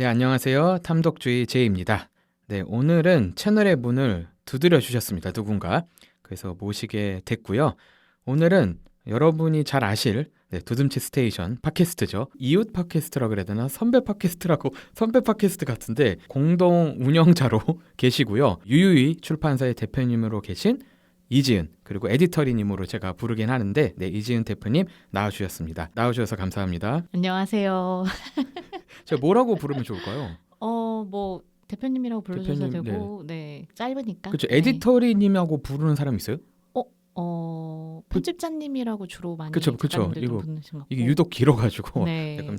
네, 안녕하세요. 탐독주의 제이입니다. 네, 오늘은 채널의 문을 두드려 주셨습니다. 누군가. 그래서 모시게 됐고요. 오늘은 여러분이 잘 아실 두둠치 스테이션 팟캐스트죠. 이웃 팟캐스트라고 그래야 되나? 선배 팟캐스트라고 선배 팟캐스트 같은데 공동 운영자로 계시고요. 유유히 출판사의 대표님으로 계신 이지은 그리고 에디터리님으로 제가 부르긴 하는데 이지은 대표님 나와주셨습니다. 나와주셔서 감사합니다. 안녕하세요. 제가 뭐라고 부르면 좋을까요? 뭐 대표님이라고 불러주셔도 대표님, 되고, 네, 짧으니까. 그렇죠. 네. 에디터리님하고 부르는 사람 있어요? 편집자님이라고 주로 많이 그쵸. 작가님들 좀 이거 부르신 것 같고. 이게 유독 길어가지고 네, 약간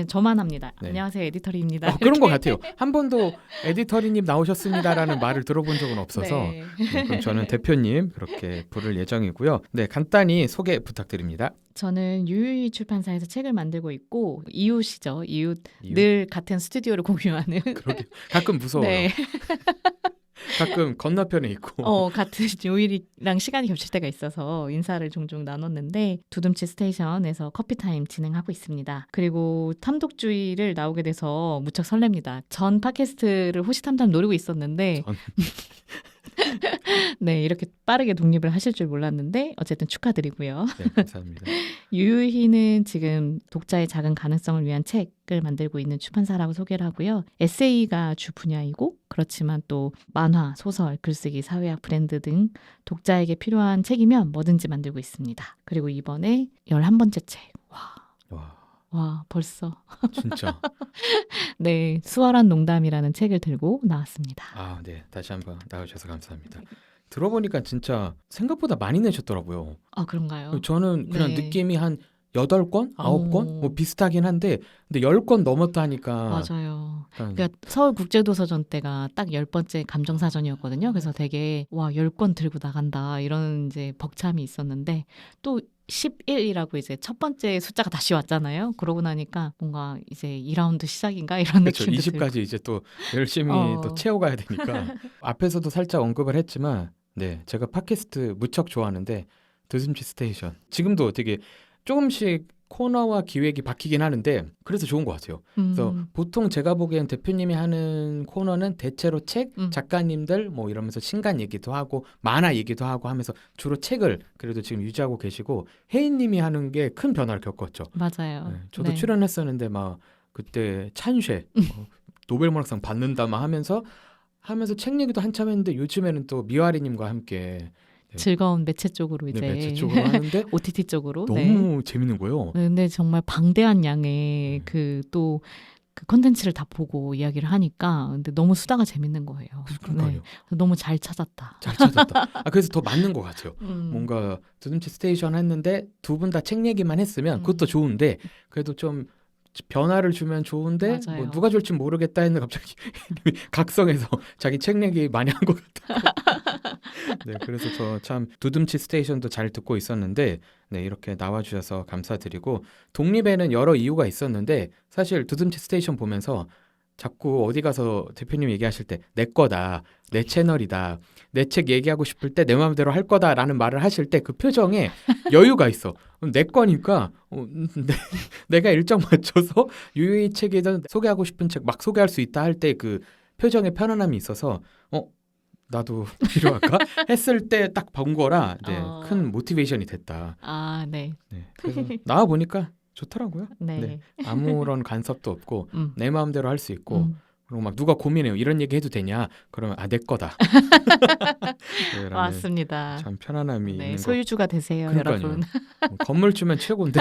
저만 합니다. 네. 안녕하세요, 에디터리입니다. 그런 것 같아요. 한 번도 에디터리님 나오셨습니다라는 말을 들어본 적은 없어서 네. 그럼 저는 대표님 그렇게 부를 예정이고요. 네, 간단히 소개 부탁드립니다. 저는 유유히 출판사에서 책을 만들고 있고, 이웃이죠. 이웃. 이웃? 늘 같은 스튜디오를 공유하는. 그러게 가끔 무서워요. 네. 가끔 건너편에 있고. 같은 요일이랑 시간이 겹칠 때가 있어서 인사를 종종 나눴는데 두둠치 스테이션에서 커피타임 진행하고 있습니다. 그리고 탐독주의를 나오게 돼서 무척 설렙니다. 전 팟캐스트를 호시탐탐 노리고 있었는데 네, 이렇게 빠르게 독립을 하실 줄 몰랐는데 어쨌든 축하드리고요. 네, 감사합니다. 유유히는 지금 독자의 작은 가능성을 위한 책을 만들고 있는 출판사라고 소개를 하고요. 에세이가 주 분야이고 그렇지만 또 만화, 소설, 글쓰기, 사회학, 브랜드 등 독자에게 필요한 책이면 뭐든지 만들고 있습니다. 그리고 이번에 11번째 책. 와, 벌써. 진짜. 네, 수월한 농담이라는 책을 들고 나왔습니다. 아, 네. 다시 한번 나와주셔서 감사합니다. 들어보니까 진짜 생각보다 많이 내셨더라고요. 아, 그런가요? 저는 그냥 네. 느낌이 한 8권? 9권? 뭐 비슷하긴 한데 근데 10권 넘었다 하니까 맞아요. 약간 그러니까 서울국제도서전 때가 딱 10번째 감정사전이었거든요. 그래서 되게 와, 10권 들고 나간다 이런 이제 벅참이 있었는데 또 11이라고 이제 첫 번째 숫자가 다시 왔잖아요. 그러고 나니까 뭔가 이제 2라운드 시작인가 이런 그렇죠. 느낌도 들고. 20까지 이제 또 열심히 어. 또 채워가야 되니까 앞에서도 살짝 언급을 했지만 네, 제가 팟캐스트 무척 좋아하는데 두둠치 스테이션 지금도 되게 조금씩 코너와 기획이 바뀌긴 하는데 그래서 좋은 것 같아요. 그래서 보통 제가 보기엔 대표님이 하는 코너는 대체로 책, 작가님들 뭐 이러면서 신간 얘기도 하고 만화 얘기도 하고 하면서 주로 책을 그래도 지금 유지하고 계시고 혜인님이 하는 게 큰 변화를 겪었죠. 맞아요. 네, 저도 네. 출연했었는데 막 그때 찬쉐 노벨문학상 받는다 막 하면서 책 얘기도 한참 했는데 요즘에는 또 미와리님과 함께 즐거운 매체 쪽으로 이제 매체 쪽으로 하는데 OTT 쪽으로 너무 재밌는 거예요. 네, 근데 정말 방대한 양의 그 콘텐츠를 다 보고 이야기를 하니까 근데 너무 수다가 재밌는 거예요. 그러니까요. 네, 너무 잘 찾았다. 잘 찾았다. 그래서 더 맞는 것 같아요. 음. 뭔가 두둠치 스테이션 했는데 두 분 다 책 얘기만 했으면 그것도 좋은데 그래도 좀 변화를 주면 좋은데 맞아요. 뭐 누가 줄지 모르겠다 했는데 갑자기 각성해서 자기 책 얘기 많이 한 것 같아요. 네, 그래서 저 참 두둠치 스테이션도 잘 듣고 있었는데 네, 이렇게 나와주셔서 감사드리고 독립에는 여러 이유가 있었는데 사실 두둠치 스테이션 보면서 자꾸 어디 가서 대표님 얘기하실 때 내 거다, 내 채널이다, 내 책 얘기하고 싶을 때 내 마음대로 할 거다라는 말을 하실 때 그 표정에 여유가 있어. 내 거니까 내가 일정 맞춰서 유유히 책이든 소개하고 싶은 책 막 소개할 수 있다 할 때 그 표정에 편안함이 있어서 나도 필요할까 했을 때 딱 본 거라 큰 모티베이션이 됐다. 아, 네. 그래서 나와 보니까 좋더라고요. 네. 아무런 간섭도 없고 내 마음대로 할 수 있고 그리고 막 누가 고민해요. 이런 얘기 해도 되냐? 그러면 내 거다. 네, 맞습니다. 참 편안함이 네, 있는 소유주가 되세요, 그러니까요. 여러분. 건물주면 최고인데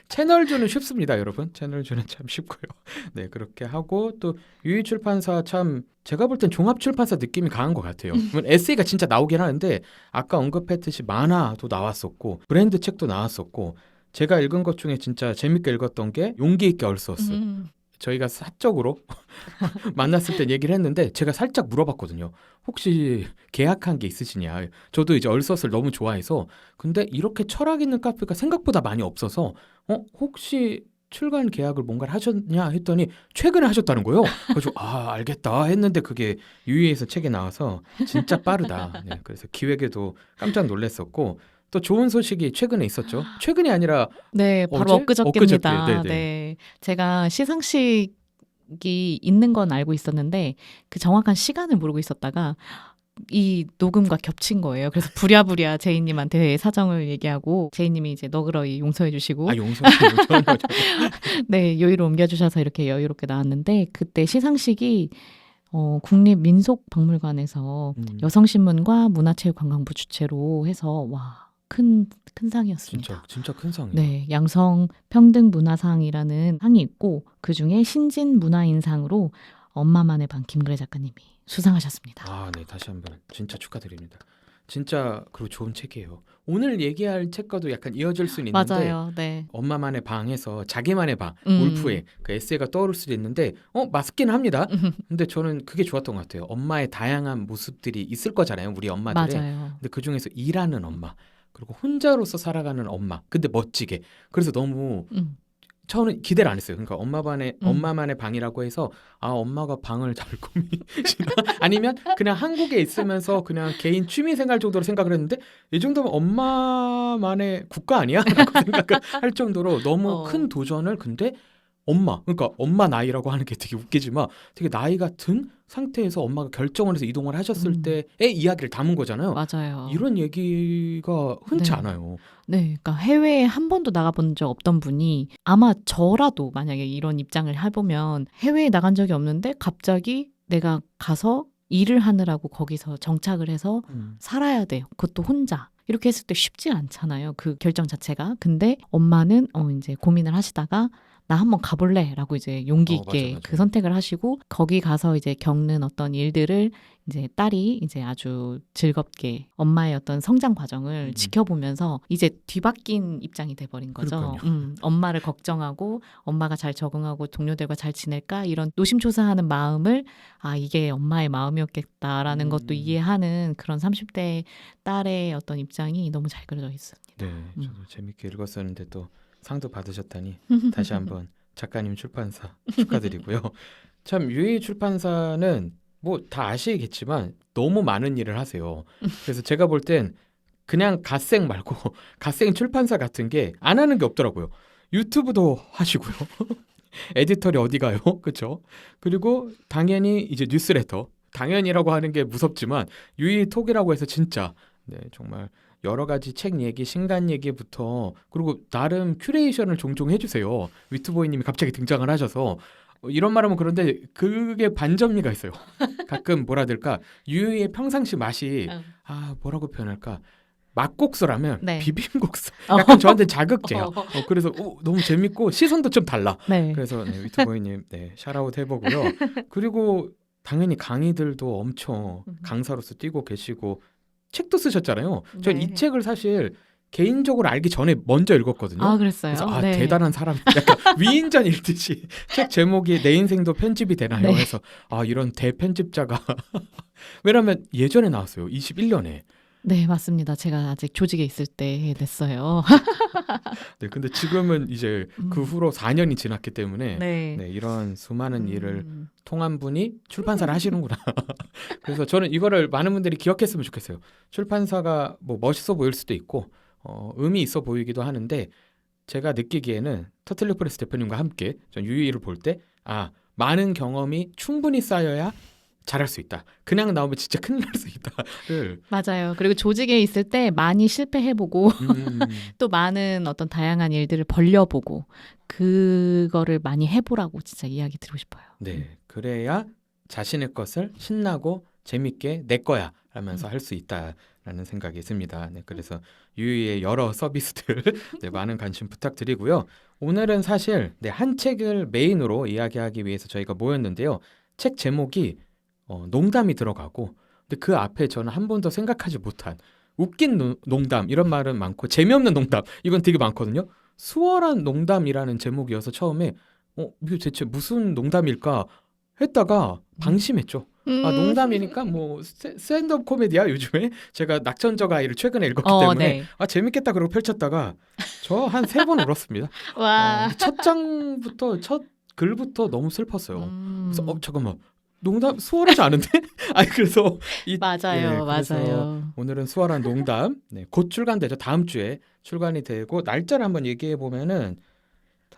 채널주는 쉽습니다, 여러분. 채널주는 참 쉽고요. 네, 그렇게 하고 또 유희 출판사 참 제가 볼 땐 종합 출판사 느낌이 강한 것 같아요. 에세이가 진짜 나오긴 하는데 아까 언급했듯이 만화도 나왔었고 브랜드 책도 나왔었고 제가 읽은 것 중에 진짜 재밌게 읽었던 게 용기 있게 얼소스. 저희가 사적으로 만났을 때 얘기를 했는데 제가 살짝 물어봤거든요. 혹시 계약한 게 있으시냐? 저도 이제 얼섯을 너무 좋아해서 근데 이렇게 철학 있는 카페가 생각보다 많이 없어서 혹시 출간 계약을 뭔가를 하셨냐 했더니 최근에 하셨다는 거예요. 그래서 알겠다 했는데 그게 유희에서 책에 나와서 진짜 빠르다. 네, 그래서 기획에도 깜짝 놀랐었고 또 좋은 소식이 최근에 있었죠. 최근이 아니라 네, 바로 어제? 엊그저께입니다. 엊그저께. 네네. 네, 제가 시상식 제목이 있는 건 알고 있었는데 그 정확한 시간을 모르고 있었다가 이 녹음과 겹친 거예요. 그래서 부랴부랴 제이님한테 사정을 얘기하고 제이님이 이제 너그러이 용서해 주시고 아 용서는 네, 요일을 옮겨주셔서 이렇게 여유롭게 나왔는데 그때 시상식이 국립민속박물관에서 여성신문과 문화체육관광부 주최로 해서 와, 큰 상이었습니다. 진짜 큰 상이에요. 네, 양성평등문화상이라는 상이 있고 그중에 신진문화인상으로 엄마만의 방 김그래 작가님이 수상하셨습니다. 아, 네, 다시 한번 진짜 축하드립니다. 진짜 그리고 좋은 책이에요. 오늘 얘기할 책과도 약간 이어질 수는 있는데 맞아요. 네. 엄마만의 방에서 자기만의 방, 음. 울프의 그 에세이가 떠오를 수도 있는데 맞긴 합니다. 근데 저는 그게 좋았던 것 같아요. 엄마의 다양한 모습들이 있을 거잖아요. 우리 엄마들의. 맞아요. 근데 그중에서 일하는 엄마 그리고 혼자로서 살아가는 엄마 근데 멋지게 그래서 너무 저는 기대를 안 했어요. 그러니까 엄마만의 방이라고 해서 아 엄마가 방을 잘 꾸미시나 아니면 그냥 한국에 있으면서 그냥 개인 취미 생활 정도로 생각을 했는데 이 정도면 엄마만의 국가 아니야?라고 생각을 할 정도로 너무 큰 도전을 근데 그러니까 엄마 나이라고 하는 게 되게 웃기지만 되게 나이가 든 상태에서 엄마가 결정을 해서 이동을 하셨을 때의 이야기를 담은 거잖아요. 맞아요. 이런 얘기가 흔치 네. 않아요. 네, 그러니까 해외에 한 번도 나가본 적 없던 분이 아마 저라도 만약에 이런 입장을 해보면 해외에 나간 적이 없는데 갑자기 내가 가서 일을 하느라고 거기서 정착을 해서 살아야 돼요. 그것도 혼자. 이렇게 했을 때 쉽지 않잖아요. 그 결정 자체가. 근데 엄마는 이제 고민을 하시다가 나 한번 가볼래라고 이제 용기 있게 맞아. 그 선택을 하시고 거기 가서 이제 겪는 어떤 일들을 이제 딸이 이제 아주 즐겁게 엄마의 어떤 성장 과정을 지켜보면서 이제 뒤바뀐 입장이 돼버린 거죠. 엄마를 걱정하고 엄마가 잘 적응하고 동료들과 잘 지낼까 이런 노심초사하는 마음을 아 이게 엄마의 마음이었겠다라는 것도 이해하는 그런 30대 딸의 어떤 입장이 너무 잘 그려져 있습니다. 네, 저도 재밌게 읽었었는데 또 상도 받으셨다니 다시 한번 작가님 출판사 축하드리고요. 참 유희 출판사는 뭐 다 아시겠지만 너무 많은 일을 하세요. 그래서 제가 볼 땐 그냥 갓생 말고 갓생 출판사 같은 게 안 하는 게 없더라고요. 유튜브도 하시고요. 에디터리 어디 가요? 그렇죠? 그리고 당연히 이제 뉴스레터 당연이라고 하는 게 무섭지만 유희톡이라고 해서 진짜 네, 정말 여러 가지 책 얘기, 신간 얘기부터 그리고 나름 큐레이션을 종종 해주세요. 위트보이님이 갑자기 등장을 하셔서 이런 말하면 그런데 그게 반전미가 있어요. 가끔 뭐라 될까 유유의 평상시 맛이 뭐라고 표현할까 막국수라면 네. 비빔국수 약간 저한테 자극제야. 그래서 너무 재밌고 시선도 좀 달라. 네. 그래서 네, 위트보이님 네, 샤라웃 해보고요. 그리고 당연히 강의들도 엄청 강사로서 뛰고 계시고 책도 쓰셨잖아요. 전 이 책을 사실 개인적으로 알기 전에 먼저 읽었거든요. 아, 그랬어요? 그래서 네. 대단한 사람, 약간 위인전 읽듯이 책 제목이 내 인생도 편집이 되나요? 네. 해서 이런 대편집자가 왜냐면 예전에 나왔어요. 21년에. 네, 맞습니다. 제가 아직 조직에 있을 때 냈어요. 네, 근데 지금은 이제 그 후로 4년이 지났기 때문에 네. 네, 이런 수많은 일을 통한 분이 출판사를 하시는구나. 그래서 저는 이거를 많은 분들이 기억했으면 좋겠어요. 출판사가 뭐 멋있어 보일 수도 있고 의미 있어 보이기도 하는데 제가 느끼기에는 터틀리 프레스 대표님과 함께 전 유희를 볼 때 많은 경험이 충분히 쌓여야 잘할 수 있다. 그냥 나오면 진짜 큰일 날 수 있다를 맞아요. 그리고 조직에 있을 때 많이 실패해보고 또 많은 어떤 다양한 일들을 벌려보고 그거를 많이 해보라고 진짜 이야기 드리고 싶어요. 네, 그래야 자신의 것을 신나고 재밌게 내 거야 라면서 할 수 있다라는 생각이 듭니다. 네, 그래서 유희의 여러 서비스들 네, 많은 관심 부탁드리고요. 오늘은 사실 한 책을 메인으로 이야기하기 위해서 저희가 모였는데요. 책 제목이 농담이 들어가고 근데 그 앞에 저는 한 번도 생각하지 못한 웃긴 농담 이런 말은 많고 재미없는 농담 이건 되게 많거든요. 수월한 농담이라는 제목이어서 처음에 이게 대체 무슨 농담일까 했다가 방심했죠. 농담이니까 뭐 스탠드업 코미디야 요즘에 제가 낙천적 아이를 최근에 읽었기 때문에 네. 재밌겠다 그러고 펼쳤다가 저 한 3번 울었습니다. 와. 첫 장부터 첫 글부터 너무 슬펐어요. 그래서 잠깐만 농담 수월하지 않은데? 그래서 맞아요, 그래서 맞아요. 오늘은 수월한 농담 곧 출간되죠. 다음 주에 출간이 되고 날짜를 한번 얘기해 보면은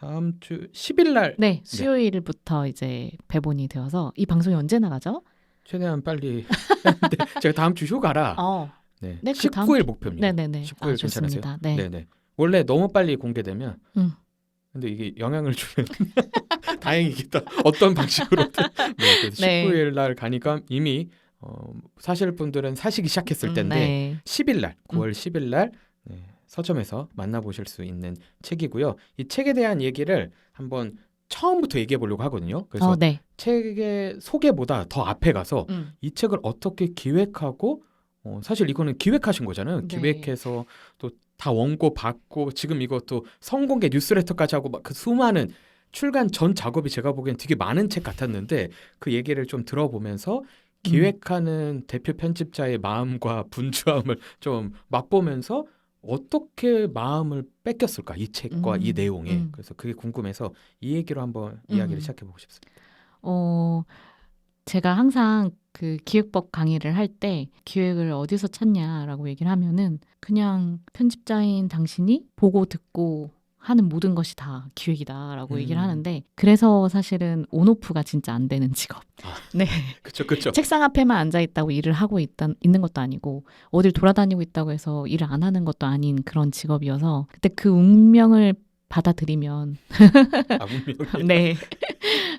다음 주 10일 날 네, 수요일부터 이제 배본이 되어서 이 방송이 언제 나가죠? 최대한 빨리 했는데 제가 다음 주 휴가라 네, 네, 그 다음 19일 목표입니다. 네네네. 19일 좋습니다. 괜찮으세요? 네. 네네. 원래 너무 빨리 공개되면 음. 근데 이게 영향을 주면 다행이겠다. 어떤 방식으로든. 네, 그래서 네. 19일 날 가니까 이미 사실 분들은 사시기 시작했을 텐데 네. 10일 날, 9월 10일 날 네, 서점에서 만나보실 수 있는 책이고요. 이 책에 대한 얘기를 한번 처음부터 얘기해 보려고 하거든요. 그래서 네. 책의 소개보다 더 앞에 가서 이 책을 어떻게 기획하고 사실 이거는 기획하신 거잖아요. 네. 기획해서 또 다 원고 받고 지금 이것도 성공개 뉴스레터까지 하고 막 그 수많은 출간 전 작업이 제가 보기엔 되게 많은 책 같았는데 그 얘기를 좀 들어보면서 기획하는 대표 편집자의 마음과 분주함을 좀 맛보면서 어떻게 마음을 뺏겼을까 이 책과 이 내용에 그래서 그게 궁금해서 이 얘기로 한번 이야기를 시작해보고 싶습니다. 제가 항상 그 기획법 강의를 할 때 기획을 어디서 찾냐라고 얘기를 하면은 그냥 편집자인 당신이 보고 듣고 하는 모든 것이 다 기획이다라고 얘기를 하는데 그래서 사실은 온오프가 진짜 안 되는 직업. 네. 그렇죠. 책상 앞에만 앉아 있다고 일을 하고 있는 것도 아니고 어딜 돌아다니고 있다고 해서 일을 안 하는 것도 아닌 그런 직업이어서 그때 그 운명을 받아들이면 운명이. 네.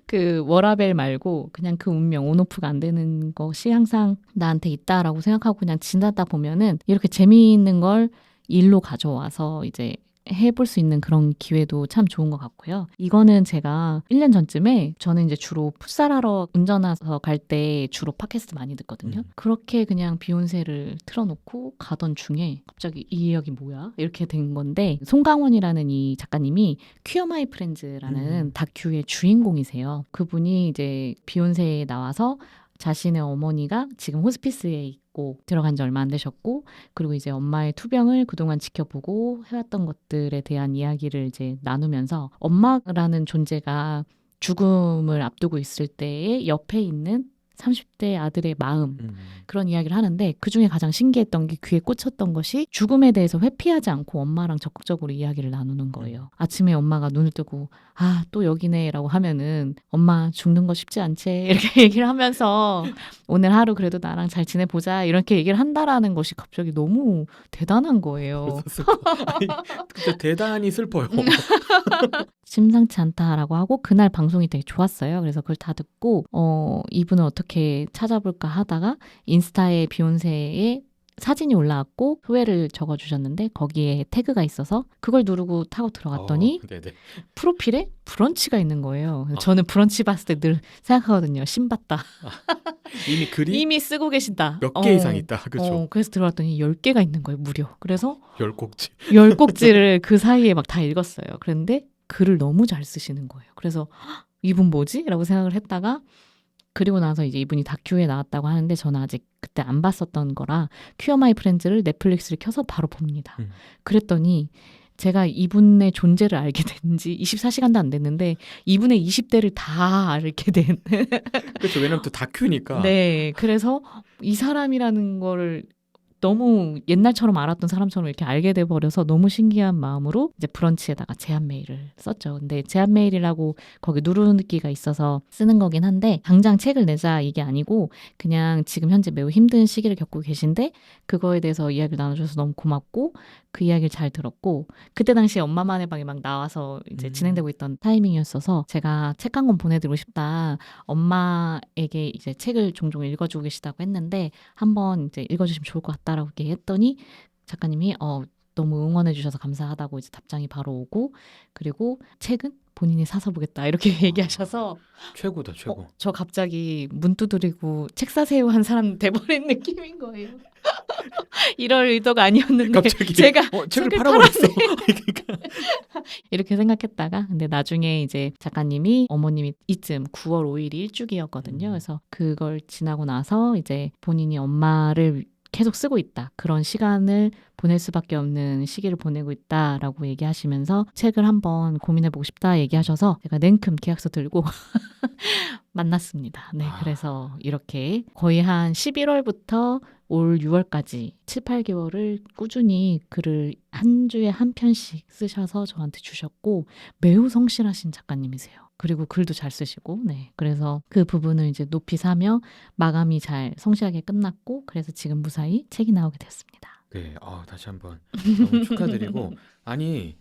그 워라벨 말고 그냥 그 운명 온오프가 안 되는 것이 항상 나한테 있다라고 생각하고 그냥 지나다 보면은 이렇게 재미있는 걸 일로 가져와서 이제 해볼 수 있는 그런 기회도 참 좋은 것 같고요. 이거는 제가 1년 전쯤에 저는 이제 주로 풋살하러 운전해서 갈 때 주로 팟캐스트 많이 듣거든요. 그렇게 그냥 비욘세를 틀어놓고 가던 중에 갑자기 이 이야기 뭐야? 이렇게 된 건데 송강원이라는 이 작가님이 퀴어 마이 프렌즈라는 다큐의 주인공이세요. 그분이 이제 비욘세에 나와서 자신의 어머니가 지금 호스피스에 있고 들어간 지 얼마 안 되셨고 그리고 이제 엄마의 투병을 그동안 지켜보고 해왔던 것들에 대한 이야기를 이제 나누면서 엄마라는 존재가 죽음을 앞두고 있을 때에 옆에 있는 30대 아들의 마음 그런 이야기를 하는데 그중에 가장 신기했던 게 귀에 꽂혔던 것이 죽음에 대해서 회피하지 않고 엄마랑 적극적으로 이야기를 나누는 거예요. 아침에 엄마가 눈을 뜨고 아, 또 여기네 라고 하면은 엄마 죽는 거 쉽지 않지 이렇게 얘기를 하면서 오늘 하루 그래도 나랑 잘 지내보자 이렇게 얘기를 한다라는 것이 갑자기 너무 대단한 거예요. 진짜 대단히 슬퍼요. 심상치 않다라고 하고 그날 방송이 되게 좋았어요. 그래서 그걸 다 듣고 이분을 어떻게 찾아볼까 하다가 인스타에 비욘세의 사진이 올라왔고 소회를 적어주셨는데 거기에 태그가 있어서 그걸 누르고 타고 들어갔더니 프로필에 브런치가 있는 거예요. 저는 브런치 봤을 때 늘 생각하거든요. 신봤다. 이미 글이 이미 쓰고 계신다. 몇 개 이상 있다. 그렇죠. 그래서 들어갔더니 10개가 있는 거예요. 무려. 그래서 10곡지를 그 사이에 막 다 읽었어요. 그런데 글을 너무 잘 쓰시는 거예요. 그래서 이분 뭐지? 라고 생각을 했다가 그리고 나서 이제 이분이 다큐에 나왔다고 하는데 저는 아직 그때 안 봤었던 거라 퀴어 마이 프렌즈를 넷플릭스를 켜서 바로 봅니다. 그랬더니 제가 이분의 존재를 알게 된 지 24시간도 안 됐는데 이분의 20대를 다 알게 된. 그렇죠. 왜냐면 또 다큐니까. 네. 그래서 이 사람이라는 거를 너무 옛날처럼 알았던 사람처럼 이렇게 알게 돼버려서 너무 신기한 마음으로 이제 브런치에다가 제안 메일을 썼죠. 근데 제안 메일이라고 거기 누르기가 있어서 쓰는 거긴 한데 당장 책을 내자 이게 아니고 그냥 지금 현재 매우 힘든 시기를 겪고 계신데 그거에 대해서 이야기를 나눠줘서 너무 고맙고 그 이야기를 잘 들었고 그때 당시에 엄마만의 방에 막 나와서 이제 진행되고 있던 타이밍이었어서 제가 책 한 권 보내드리고 싶다. 엄마에게 이제 책을 종종 읽어주고 계시다고 했는데 한번 이제 읽어주시면 좋을 것 같다라고 얘기했더니 작가님이 너무 응원해 주셔서 감사하다고 이제 답장이 바로 오고 그리고 책은 본인이 사서 보겠다 이렇게 얘기하셔서 최고다 최고. 저 갑자기 문 두드리고 책 사세요 한 사람 돼버린 느낌인 거예요. 이럴 의도가 아니었는데 갑자기 제가 책을 팔아버렸어. 이렇게 생각했다가 근데 나중에 이제 작가님이 어머님이 이쯤 9월 5일이 일주기였거든요. 그래서 그걸 지나고 나서 이제 본인이 엄마를 계속 쓰고 있다. 그런 시간을 보낼 수밖에 없는 시기를 보내고 있다라고 얘기하시면서 책을 한번 고민해보고 싶다 얘기하셔서 제가 냉큼 계약서 들고 만났습니다. 네, 그래서 이렇게 거의 한 11월부터 올 6월까지 7, 8개월을 꾸준히 글을 한 주에 한 편씩 쓰셔서 저한테 주셨고 매우 성실하신 작가님이세요. 그리고 글도 잘 쓰시고, 네. 그래서 그 부분을 이제 높이 사며 마감이 잘 성실하게 끝났고, 그래서 지금 무사히 책이 나오게 됐습니다. 네, 다시 한번 너무 축하드리고 아니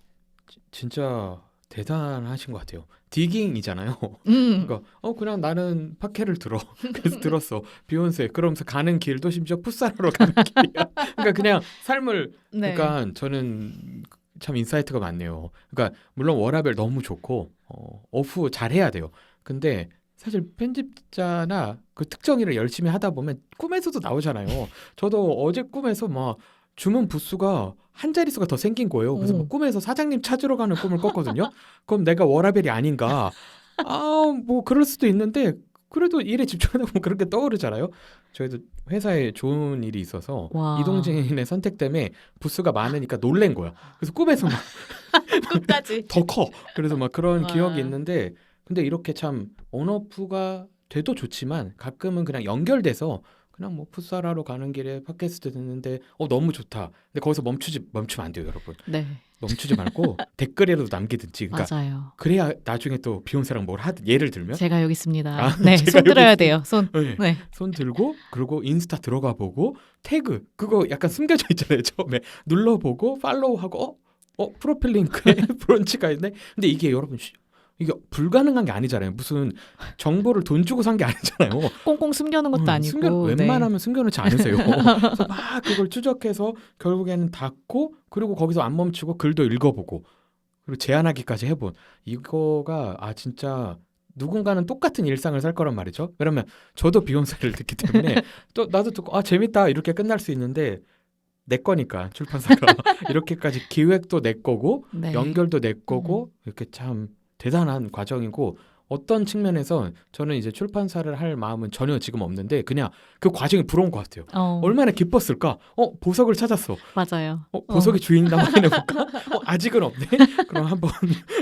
진짜 대단하신 것 같아요. 디깅이잖아요. 그러니까 그냥 나는 팟캐를 들어. 그래서 들었어. 비욘세. 그러면서 가는 길도 심지어 풋살하러 가는 길이야. 그러니까 그냥 삶을 네. 그러니까 저는 참 인사이트가 많네요. 그러니까 물론 워라벨 너무 좋고 오프 잘해야 돼요. 근데 사실 편집자나 그 특정 일을 열심히 하다 보면 꿈에서도 나오잖아요. 저도 어제 꿈에서 막 주문 부수가 한 자릿수가 더 생긴 거예요. 그래서 막 꿈에서 사장님 찾으러 가는 꿈을 꿨거든요. 그럼 내가 워라벨이 아닌가? 뭐 그럴 수도 있는데 그래도 일에 집중하다 보면 그렇게 떠오르잖아요. 저희도 회사에 좋은 일이 있어서 와. 이동진의 선택 때문에 부수가 많으니까 놀란 거야. 그래서 꿈에서 막 끝까지. 더 커. 그래서 막 그런 와. 기억이 있는데 근데 이렇게 참 온오프가 돼도 좋지만 가끔은 그냥 연결돼서 그냥 뭐 풋살하러 가는 길에 팟캐스트 듣는데 너무 좋다. 근데 거기서 멈추면 안 돼요, 여러분. 네. 멈추지 말고 댓글이라도 남기든지. 그러니까 맞아요. 그래야 나중에 또 비욘세랑 뭘 하든 예를 들면 제가 여기 있습니다. 아, 네, 제가 손 들어야 여기 돼요. 손. 네. 네. 손 들고 그리고 인스타 들어가 보고 태그 그거 약간 숨겨져 있잖아요. 처음에 눌러보고 팔로우하고 프로필 링크에 브런치가 있네. 근데 이게 여러분 이게 불가능한 게 아니잖아요. 무슨 정보를 돈 주고 산 게 아니잖아요. 꽁꽁 숨겨놓은 것도 아니고. 웬만하면 숨겨놓지 않으세요. 그래서 막 그걸 추적해서 결국에는 닫고 그리고 거기서 안 멈추고 글도 읽어보고 그리고 제안하기까지 해본 이거가 진짜 누군가는 똑같은 일상을 살 거란 말이죠. 왜냐면 저도 비욘세를 듣기 때문에 또 나도 듣고 재밌다 이렇게 끝날 수 있는데 내 거니까 출판사가 이렇게까지 기획도 내 거고 네. 연결도 내 거고 이렇게 참 대단한 과정이고 어떤 측면에서 저는 이제 출판사를 할 마음은 전혀 지금 없는데 그냥 그 과정이 부러운 것 같아요. 얼마나 기뻤을까? 보석을 찾았어. 맞아요. 보석의 주인이다 확인해볼까? 아직은 없네. 그럼 한번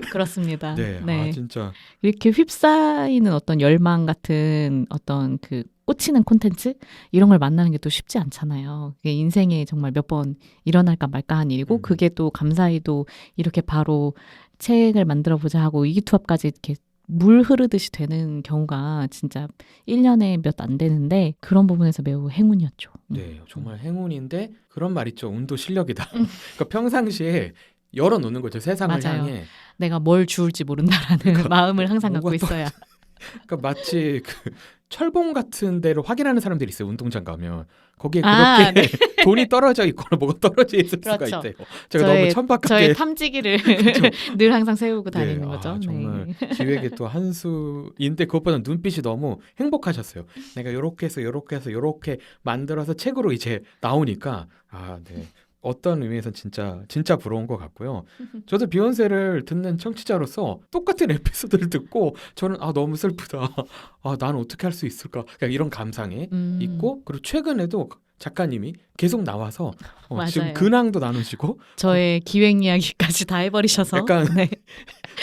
그렇습니다. 네. 진짜 이렇게 휩싸이는 어떤 열망 같은 어떤 그 꽂히는 콘텐츠 이런 걸 만나는 게 또 쉽지 않잖아요. 그게 인생에 정말 몇 번 일어날까 말까 한 일이고 그게 또 감사히도 이렇게 바로 책을 만들어 보자 하고 위기투합까지 이렇게 물 흐르듯이 되는 경우가 진짜 1년에 몇 안 되는데 그런 부분에서 매우 행운이었죠. 네, 정말 행운인데 그런 말 있죠. 운도 실력이다. 그러니까 평상시에 열어놓는 거죠. 세상을 맞아요. 향해. 내가 뭘 주울지 모른다라는 마음을 항상 갖고 있어야. 그러니까 마치 그 철봉 같은 데를 확인하는 사람들이 있어요. 운동장 가면 거기에 그렇게 돈이 떨어져 있거나 뭐가 떨어져 있을 수가 그렇죠. 있대요. 제가 너무 천박하게 저의 탐지기를 늘 항상 세우고 다니는 거죠. 정말 기획의 또 한 수인데 그것보다 눈빛이 너무 행복하셨어요. 내가 요렇게 해서 요렇게 만들어서 책으로 이제 나오니까 네. 어떤 의미에서 진짜 부러운 것 같고요. 저도 비욘세를 듣는 청취자로서 똑같은 에피소드를 듣고 저는 너무 슬프다. 나는 어떻게 할 수 있을까? 그냥 이런 감상이 있고 그리고 최근에도 작가님이 계속 나와서 지금 근황도 나누시고 저의 기획 이야기까지 다 해버리셔서 약간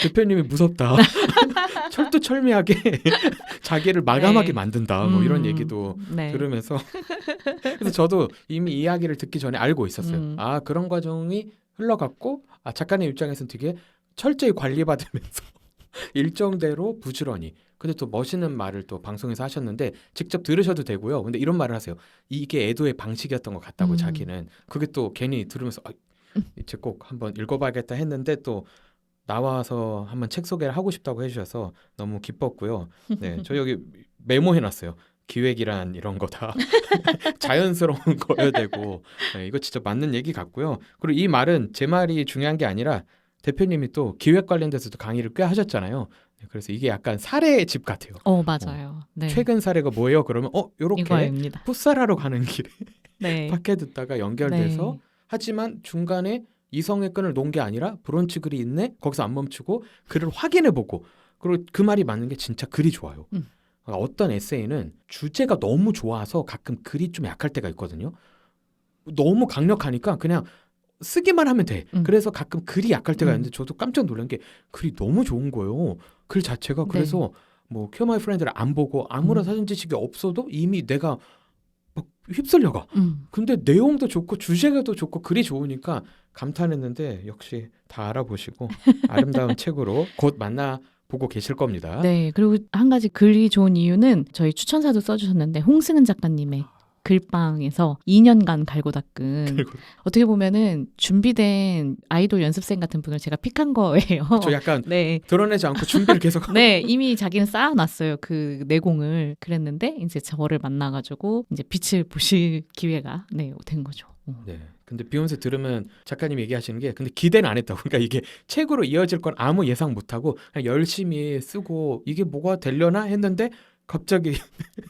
대표님이 무섭다. 철두철미하게 자기를 마감하게 만든다. 뭐 이런 얘기도 들으면서 그래서 저도 이미 이야기를 듣기 전에 알고 있었어요. 그런 과정이 흘러갔고 작가님 입장에서는 되게 철저히 관리받으면서 일정대로 부지런히 근데 또 멋있는 말을 또 방송에서 하셨는데 직접 들으셔도 되고요. 근데 이런 말을 하세요. 이게 애도의 방식이었던 것 같다고 자기는. 그게 또 괜히 들으면서 이제 꼭 한번 읽어봐야겠다 했는데 또 나와서 한번 책 소개를 하고 싶다고 해주셔서 너무 기뻤고요. 네, 저 여기 메모해놨어요. 기획이란 이런 거다. 자연스러운 거여야 되고 이거 진짜 맞는 얘기 같고요. 그리고 이 말은 제 말이 중요한 게 아니라 대표님이 또 기획 관련돼서도 강의를 꽤 하셨잖아요. 그래서 이게 약간 사례의 집 같아요. 맞아요. 네. 최근 사례가 뭐예요? 그러면 요렇게 이거입니다. 풋살하러 가는 길에 네. 팟캐 듣다가 연결돼서 하지만 중간에 이성의 끈을 놓은 게 아니라 브런치 글이 있네? 거기서 안 멈추고 글을 확인해보고 그리고 그 말이 맞는 게 진짜 글이 좋아요. 그러니까 어떤 에세이는 주제가 너무 좋아서 가끔 글이 좀 약할 때가 있거든요. 너무 강력하니까 그냥 쓰기만 하면 돼. 그래서 가끔 글이 약할 때가 있는데 저도 깜짝 놀란 게 글이 너무 좋은 거예요. 글 자체가. 그래서 뭐 큐어 마이 프렌드를 안 보고 아무런 사전 지식이 없어도 이미 내가 막 휩쓸려가. 근데 내용도 좋고 주제가도 좋고 글이 좋으니까 감탄했는데 역시 다 알아보시고 아름다운 책으로 곧 만나보고 계실 겁니다. 네, 그리고 한 가지 글이 좋은 이유는 저희 추천사도 써주셨는데 홍승은 작가님의 글방에서 2년간 갈고 닦은 어떻게 보면은 준비된 아이돌 연습생 같은 분을 제가 픽한 거예요. 저 약간 네. 드러내지 않고 준비를 계속 네, 이미 자기는 쌓아놨어요. 그 내공을. 그랬는데 이제 저를 만나가지고 이제 빛을 보실 기회가 된 거죠. 네. 근데 비욘세 들으면 작가님 얘기하시는 게 근데 기대는 안 했다고. 그러니까 이게 책으로 이어질 건 아무 예상 못 하고 그냥 열심히 쓰고 이게 뭐가 되려나 했는데 갑자기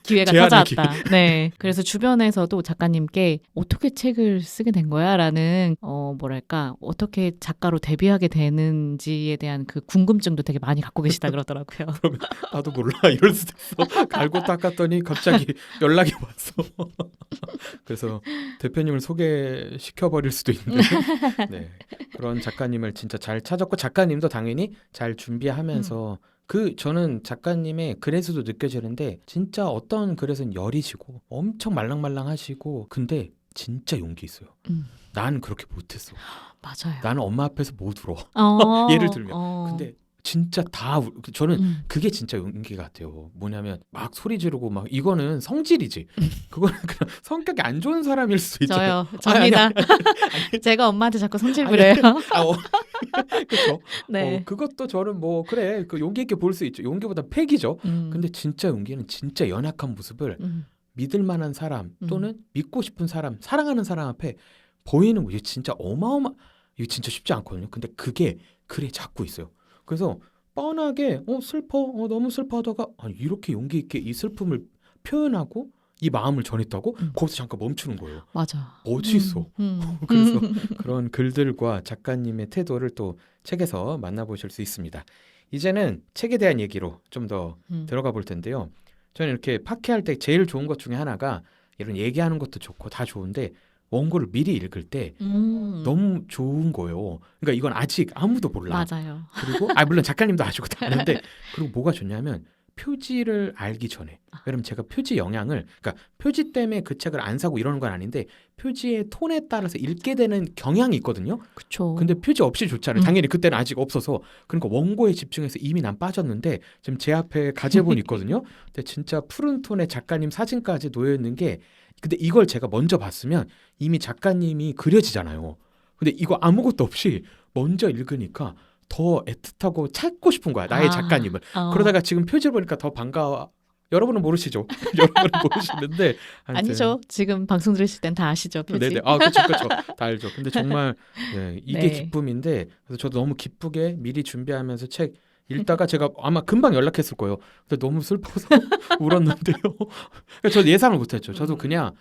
기회가 찾아왔다. 네. 그래서 주변에서도 작가님께 어떻게 책을 쓰게 된 거야라는 뭐랄까 어떻게 작가로 데뷔하게 되는지에 대한 그 궁금증도 되게 많이 갖고 계시다 그러더라고요. 그러면 나도 몰라 이럴 수도 있어. 갈고 닦았더니 갑자기 연락이 왔어. 그래서 대표님을 소개시켜 버릴 수도 있는데 네. 그런 작가님을 진짜 잘 찾았고 작가님도 당연히 잘 준비하면서 저는 작가님의 글에서도 느껴지는데 진짜 어떤 글에서는 여리시고 엄청 말랑말랑하시고 근데 진짜 용기 있어요. 난 그렇게 못했어. 맞아요. 나는 엄마 앞에서 못 울어. 예를 들면. 근데 진짜 저는 그게 진짜 용기 같아요. 뭐냐면 막 소리 지르고 막 이거는 성질이지. 그거는 그냥 성격이 안 좋은 사람일 수 있죠. 접니다. 제가 엄마한테 자꾸 성질 부려요. 그렇죠. 네. 그것도 저는 뭐 그래 그 용기 있게 볼 수 있죠. 용기보다 패기죠. 근데 진짜 용기는 진짜 연약한 모습을 믿을 만한 사람 또는 믿고 싶은 사람, 사랑하는 사람 앞에 보이는 거 이게 진짜 이게 진짜 쉽지 않거든요. 근데 그게 글에 자꾸 있어요. 그래서 뻔하게 슬퍼 너무 슬퍼하다가 이렇게 용기 있게 이 슬픔을 표현하고 이 마음을 전했다고? 거기서 잠깐 멈추는 거예요. 맞아. 멋있어. 그래서 그런 글들과 작가님의 태도를 또 책에서 만나보실 수 있습니다. 이제는 책에 대한 얘기로 좀 더 들어가 볼 텐데요. 저는 이렇게 파케할 때 제일 좋은 것 중에 하나가 이런 얘기하는 것도 좋고 다 좋은데 원고를 미리 읽을 때 너무 좋은 거예요. 그러니까 이건 아직 아무도 몰라. 맞아요. 그리고 물론 작가님도 아시고 다 아는데 그리고 뭐가 좋냐면 표지를 알기 전에 왜냐면 제가 표지 영향을 그러니까 표지 때문에 그 책을 안 사고 이러는 건 아닌데 표지의 톤에 따라서 읽게 되는 경향이 있거든요. 그렇죠. 근데 표지 없이 좋잖아요. 당연히 그때는 아직 없어서 그러니까 원고에 집중해서 이미 난 빠졌는데 지금 제 앞에 가제본이 있거든요. 근데 진짜 푸른 톤의 작가님 사진까지 놓여 있는 게 근데 이걸 제가 먼저 봤으면 이미 작가님이 그려지잖아요. 근데 이거 아무것도 없이 먼저 읽으니까 더 애틋하고 찾고 싶은 거야. 나의 작가님을. 그러다가 지금 표지를 보니까 더 반가워. 여러분은 모르시죠? 여러분은 모르시는데 아니죠. 지금 방송 들으실 땐 다 아시죠? 표지. 네네. 그렇죠. 다 알죠. 근데 정말 이게 네. 기쁨인데 그래서 저도 너무 기쁘게 미리 준비하면서 책 읽다가 제가 아마 금방 연락했을 거예요. 근데 너무 슬퍼서 울었는데요. 저도 예상을 못했죠. 저도 그냥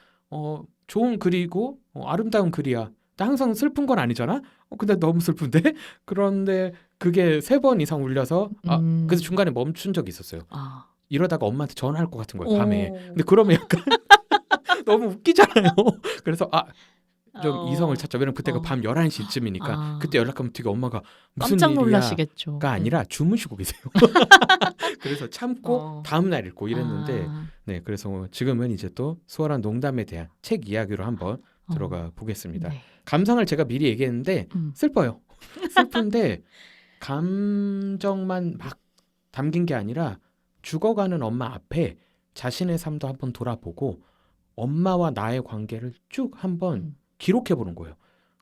좋은 글이고 아름다운 글이야. 항상 슬픈 건 아니잖아. 근데 너무 슬픈데 그런데 그게 3번 이상 울려서 그래서 중간에 멈춘 적이 있었어요. 이러다가 엄마한테 전화할 것 같은 거예요 밤에. 근데 그러면 약간 너무 웃기잖아요. 그래서 좀 이성을 찾자. 왜냐면 그때가 밤 11시쯤이니까 그때 연락하면 되게 엄마가 무슨 깜짝 일이야 놀라시겠죠. 가 아니라 주무시고 계세요. 그래서 참고 다음날 읽고 이랬는데 네 그래서 지금은 이제 또 수월한 농담에 대한 책 이야기로 한번 들어가 보겠습니다. 네. 감상을 제가 미리 얘기했는데 슬퍼요. 슬픈데 감정만 막 담긴 게 아니라 죽어가는 엄마 앞에 자신의 삶도 한번 돌아보고 엄마와 나의 관계를 쭉 한번 기록해보는 거예요.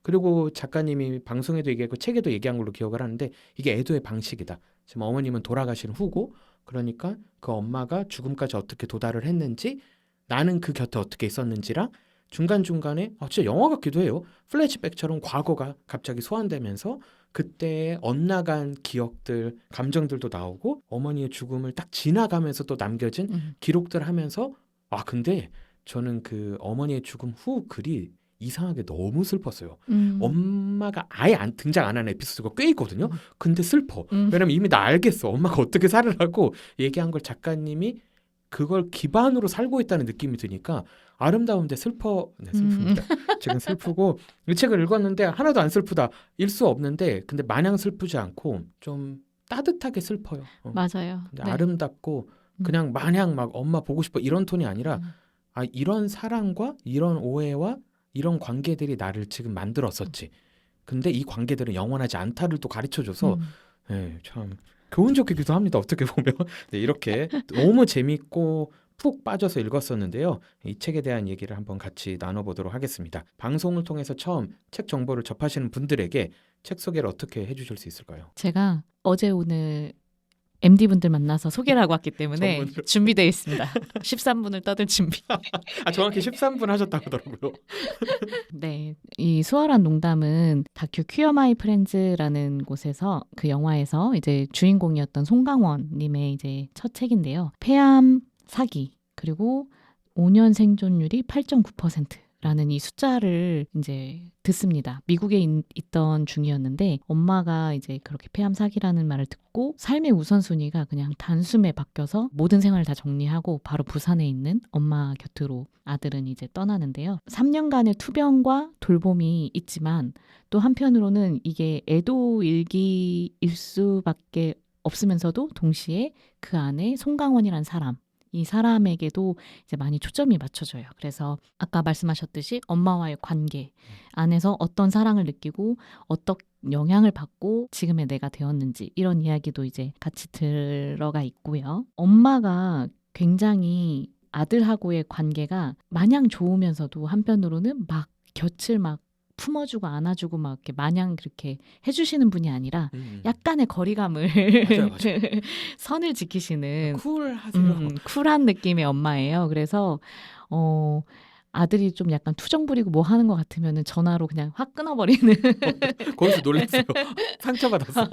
그리고 작가님이 방송에도 얘기했고 책에도 얘기한 걸로 기억을 하는데 이게 애도의 방식이다. 지금 어머님은 돌아가신 후고 그러니까 그 엄마가 죽음까지 어떻게 도달을 했는지 나는 그 곁에 어떻게 있었는지랑 중간중간에 진짜 영화 같기도 해요. 플래시백처럼 과거가 갑자기 소환되면서 그때의 엇나간 기억들, 감정들도 나오고 어머니의 죽음을 딱 지나가면서 또 남겨진 기록들 하면서 근데 저는 그 어머니의 죽음 후 글이 이상하게 너무 슬펐어요. 엄마가 아예 등장 안 하는 에피소드가 꽤 있거든요. 근데 슬퍼. 왜냐면 이미 나 알겠어. 엄마가 어떻게 살으라고 얘기한 걸 작가님이 그걸 기반으로 살고 있다는 느낌이 드니까 아름다운데 슬픕니다. 지금 슬프고 이 책을 읽었는데 하나도 안 슬프다. 일 수 없는데 근데 마냥 슬프지 않고 좀 따뜻하게 슬퍼요. 맞아요. 근데 네. 아름답고 그냥 마냥 막 엄마 보고 싶어 이런 톤이 아니라 아, 이런 사랑과 이런 오해와 이런 관계들이 나를 지금 만들었었지. 근데 이 관계들은 영원하지 않다를 또 가르쳐줘서 참 교훈적이기도 합니다. 어떻게 보면. 네, 이렇게 너무 재밌고 푹 빠져서 읽었었는데요. 이 책에 대한 얘기를 한번 같이 나눠보도록 하겠습니다. 방송을 통해서 처음 책 정보를 접하시는 분들에게 책 소개를 어떻게 해주실 수 있을까요? 제가 어제 오늘 MD분들 만나서 소개를 하고 왔기 때문에 전문으로. 준비되어 있습니다. 13분을 떠들 준비. 아, 정확히 13분 하셨다고 하더라고요. 네, 이 수월한 농담은 다큐 퀴어 마이 프렌즈라는 곳에서 그 영화에서 이제 주인공이었던 송강원 님의 이제 첫 책인데요. 폐암 사기 그리고 5년 생존율이 8.9%라는 이 숫자를 이제 듣습니다. 미국에 있던 중이었는데 엄마가 이제 그렇게 폐암 사기라는 말을 듣고 삶의 우선순위가 그냥 단숨에 바뀌어서 모든 생활을 다 정리하고 바로 부산에 있는 엄마 곁으로 아들은 이제 떠나는데요. 3년간의 투병과 돌봄이 있지만 또 한편으로는 이게 애도 일기일 수밖에 없으면서도 동시에 그 안에 송강원이란 사람 이 사람에게도 이제 많이 초점이 맞춰져요. 그래서 아까 말씀하셨듯이 엄마와의 관계 안에서 어떤 사랑을 느끼고 어떤 영향을 받고 지금의 내가 되었는지 이런 이야기도 이제 같이 들어가 있고요. 엄마가 굉장히 아들하고의 관계가 마냥 좋으면서도 한편으로는 막 곁을 막 품어주고 안아주고 막 이렇게 마냥 그렇게 해주시는 분이 아니라 약간의 거리감을 맞아요. 선을 지키시는 쿨하세요. 쿨한 느낌의 엄마예요. 그래서 아들이 좀 약간 투정 부리고 뭐 하는 것 같으면은 전화로 그냥 확 끊어버리는 거기서 놀랐어요. 상처받았어.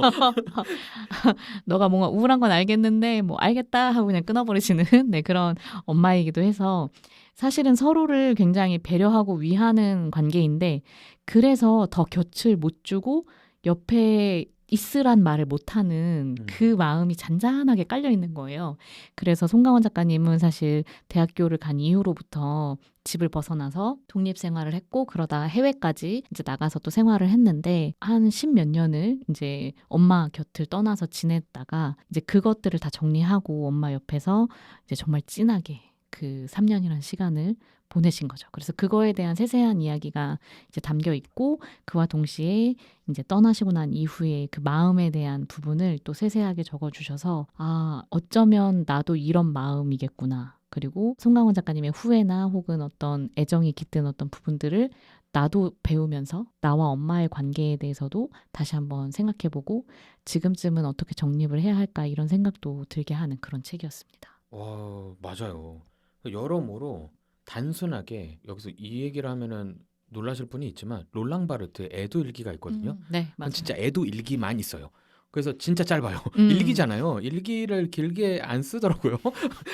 너가 뭔가 우울한 건 알겠는데 뭐 알겠다 하고 그냥 끊어버리시는 네, 그런 엄마이기도 해서 사실은 서로를 굉장히 배려하고 위하는 관계인데 그래서 더 곁을 못 주고 옆에 있으란 말을 못하는 그 마음이 잔잔하게 깔려 있는 거예요. 그래서 송강원 작가님은 사실 대학교를 간 이후로부터 집을 벗어나서 독립생활을 했고 그러다 해외까지 이제 나가서 또 생활을 했는데 한 10몇 년을 이제 엄마 곁을 떠나서 지냈다가 이제 그것들을 다 정리하고 엄마 옆에서 이제 정말 진하게 그 3년이라는 시간을 보내신 거죠. 그래서 그거에 대한 세세한 이야기가 이제 담겨 있고 그와 동시에 이제 떠나시고 난 이후에 그 마음에 대한 부분을 또 세세하게 적어주셔서 아, 어쩌면 나도 이런 마음이겠구나. 그리고 송강원 작가님의 후회나 혹은 어떤 애정이 깃든 어떤 부분들을 나도 배우면서 나와 엄마의 관계에 대해서도 다시 한번 생각해보고 지금쯤은 어떻게 정립을 해야 할까 이런 생각도 들게 하는 그런 책이었습니다. 와, 맞아요. 여러모로 단순하게 여기서 이 얘기를 하면은 놀라실 분이 있지만 롤랑 바르트의 애도 일기가 있거든요. 네, 그건 맞아요. 진짜 애도 일기만 있어요. 그래서 진짜 짧아요. 음. 일기잖아요. 일기를 길게 안 쓰더라고요.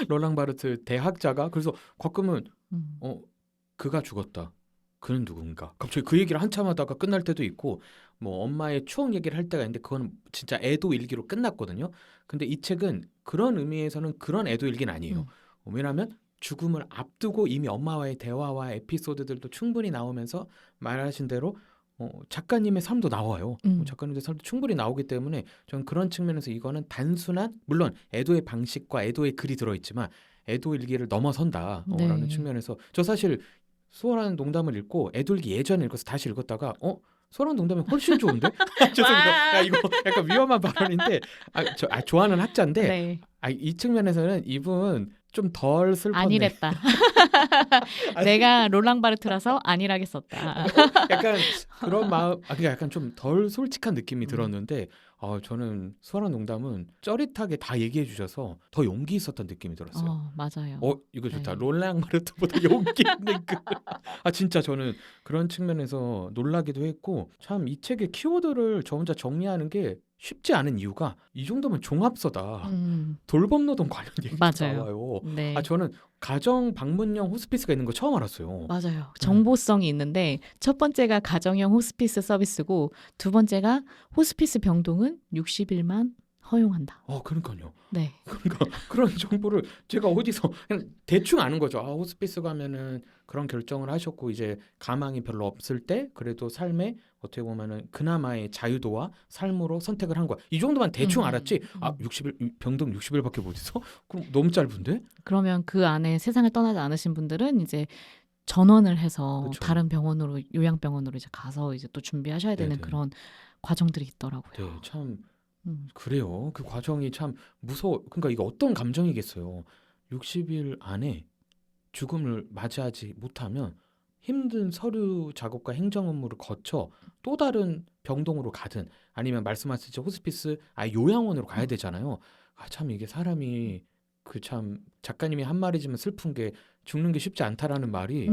롤랑 바르트 대학자가. 그래서 가끔은 음. 그가 죽었다. 그는 누군가. 갑자기 그 얘기를 한참 하다가 끝날 때도 있고 뭐 엄마의 추억 얘기를 할 때가 있는데 그거는 진짜 애도 일기로 끝났거든요. 근데 이 책은 그런 의미에서는 그런 애도 일기는 아니에요. 왜냐하면 죽음을 앞두고 이미 엄마와의 대화와 에피소드들도 충분히 나오면서 말하신 대로 작가님의 삶도 나와요. 작가님의 삶도 충분히 나오기 때문에 저는 그런 측면에서 이거는 단순한 물론 애도의 방식과 애도의 글이 들어있지만 애도 일기를 넘어선다라는 네. 측면에서 저 사실 수월한 농담을 읽고 애돌기 예전에 읽어서 다시 읽었다가 수월한 농담이 훨씬 좋은데? 죄송합니다. 야, 이거 약간 위험한 발언인데 좋아하는 학자인데 네. 이 측면에서는 이분 좀 덜 슬펐네. 아니랬다. 내가 롤랑 바르트라서 아니라게 썼다. 약간 그런 마음, 그러니까 약간 좀 덜 솔직한 느낌이 들었는데 저는 수월한 농담은 쩌릿하게 다 얘기해 주셔서 더 용기 있었던 느낌이 들었어요. 맞아요. 이거 좋다. 네. 롤랑 바르트보다 용기 있는 글. 진짜 저는 그런 측면에서 놀라기도 했고 참 이 책의 키워드를 저 혼자 정리하는 게 쉽지 않은 이유가 이 정도면 종합서다. 돌봄노동 관련 얘기가 맞아요. 나와요. 네. 저는 가정 방문형 호스피스가 있는 거 처음 알았어요. 맞아요. 정보성이 있는데 첫 번째가 가정형 호스피스 서비스고 두 번째가 호스피스 병동은 60일만 허용한다. 그러니까요. 네. 그러니까 그런 정보를 제가 어디서 그냥 대충 아는 거죠. 호스피스 가면은 그런 결정을 하셨고 이제 가망이 별로 없을 때 그래도 삶에 어떻게 보면은 그나마의 자유도와 삶으로 선택을 한 거야. 이 정도만 대충 알았지. 60일 병동 60일밖에 못 있어? 그럼 너무 짧은데? 그러면 그 안에 세상을 떠나지 않으신 분들은 이제 전원을 해서 그쵸. 다른 병원으로 요양병원으로 이제 가서 이제 또 준비하셔야 되는 네네. 그런 과정들이 있더라고요. 네, 참 음. 그래요. 그 과정이 참 무서워. 그러니까 이게 어떤 감정이겠어요. 60일 안에 죽음을 맞이하지 못하면 힘든 서류 작업과 행정 업무를 거쳐 또 다른 병동으로 가든 아니면 말씀하셨듯이 호스피스 요양원으로 가야 되잖아요. 참 이게 사람이 그 참 작가님이 한 말이지만 슬픈 게 죽는 게 쉽지 않다라는 말이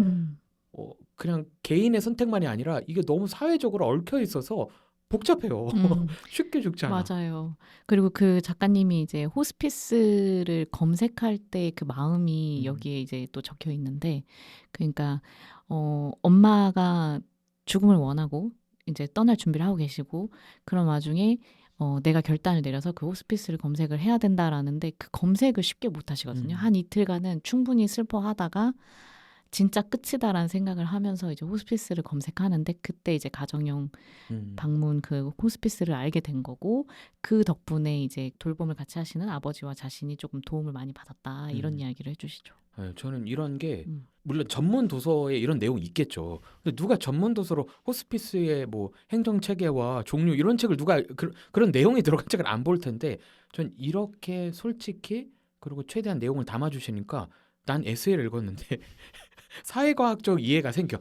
그냥 개인의 선택만이 아니라 이게 너무 사회적으로 얽혀 있어서 복잡해요. 쉽게 죽지 않아. 맞아요. 그리고 그 작가님이 이제 호스피스를 검색할 때 그 마음이 여기에 이제 또 적혀 있는데, 그러니까 엄마가 죽음을 원하고 이제 떠날 준비를 하고 계시고 그런 와중에 내가 결단을 내려서 그 호스피스를 검색을 해야 된다라는데 그 검색을 쉽게 못 하시거든요. 한 이틀간은 충분히 슬퍼하다가 진짜 끝이다라는 생각을 하면서 이제 호스피스를 검색하는데 그때 이제 가정용 방문 그 호스피스를 알게 된 거고 그 덕분에 이제 돌봄을 같이 하시는 아버지와 자신이 조금 도움을 많이 받았다 이런 이야기를 해주시죠. 저는 이런 게 물론 전문 도서에 이런 내용이 있겠죠. 근데 누가 전문 도서로 호스피스의 뭐 행정 체계와 종류 이런 책을 누가 그런 내용이 들어간 책을 안 볼 텐데 전 이렇게 솔직히 그리고 최대한 내용을 담아 주시니까 난 에세이를 읽었는데 사회과학적 이해가 생겨.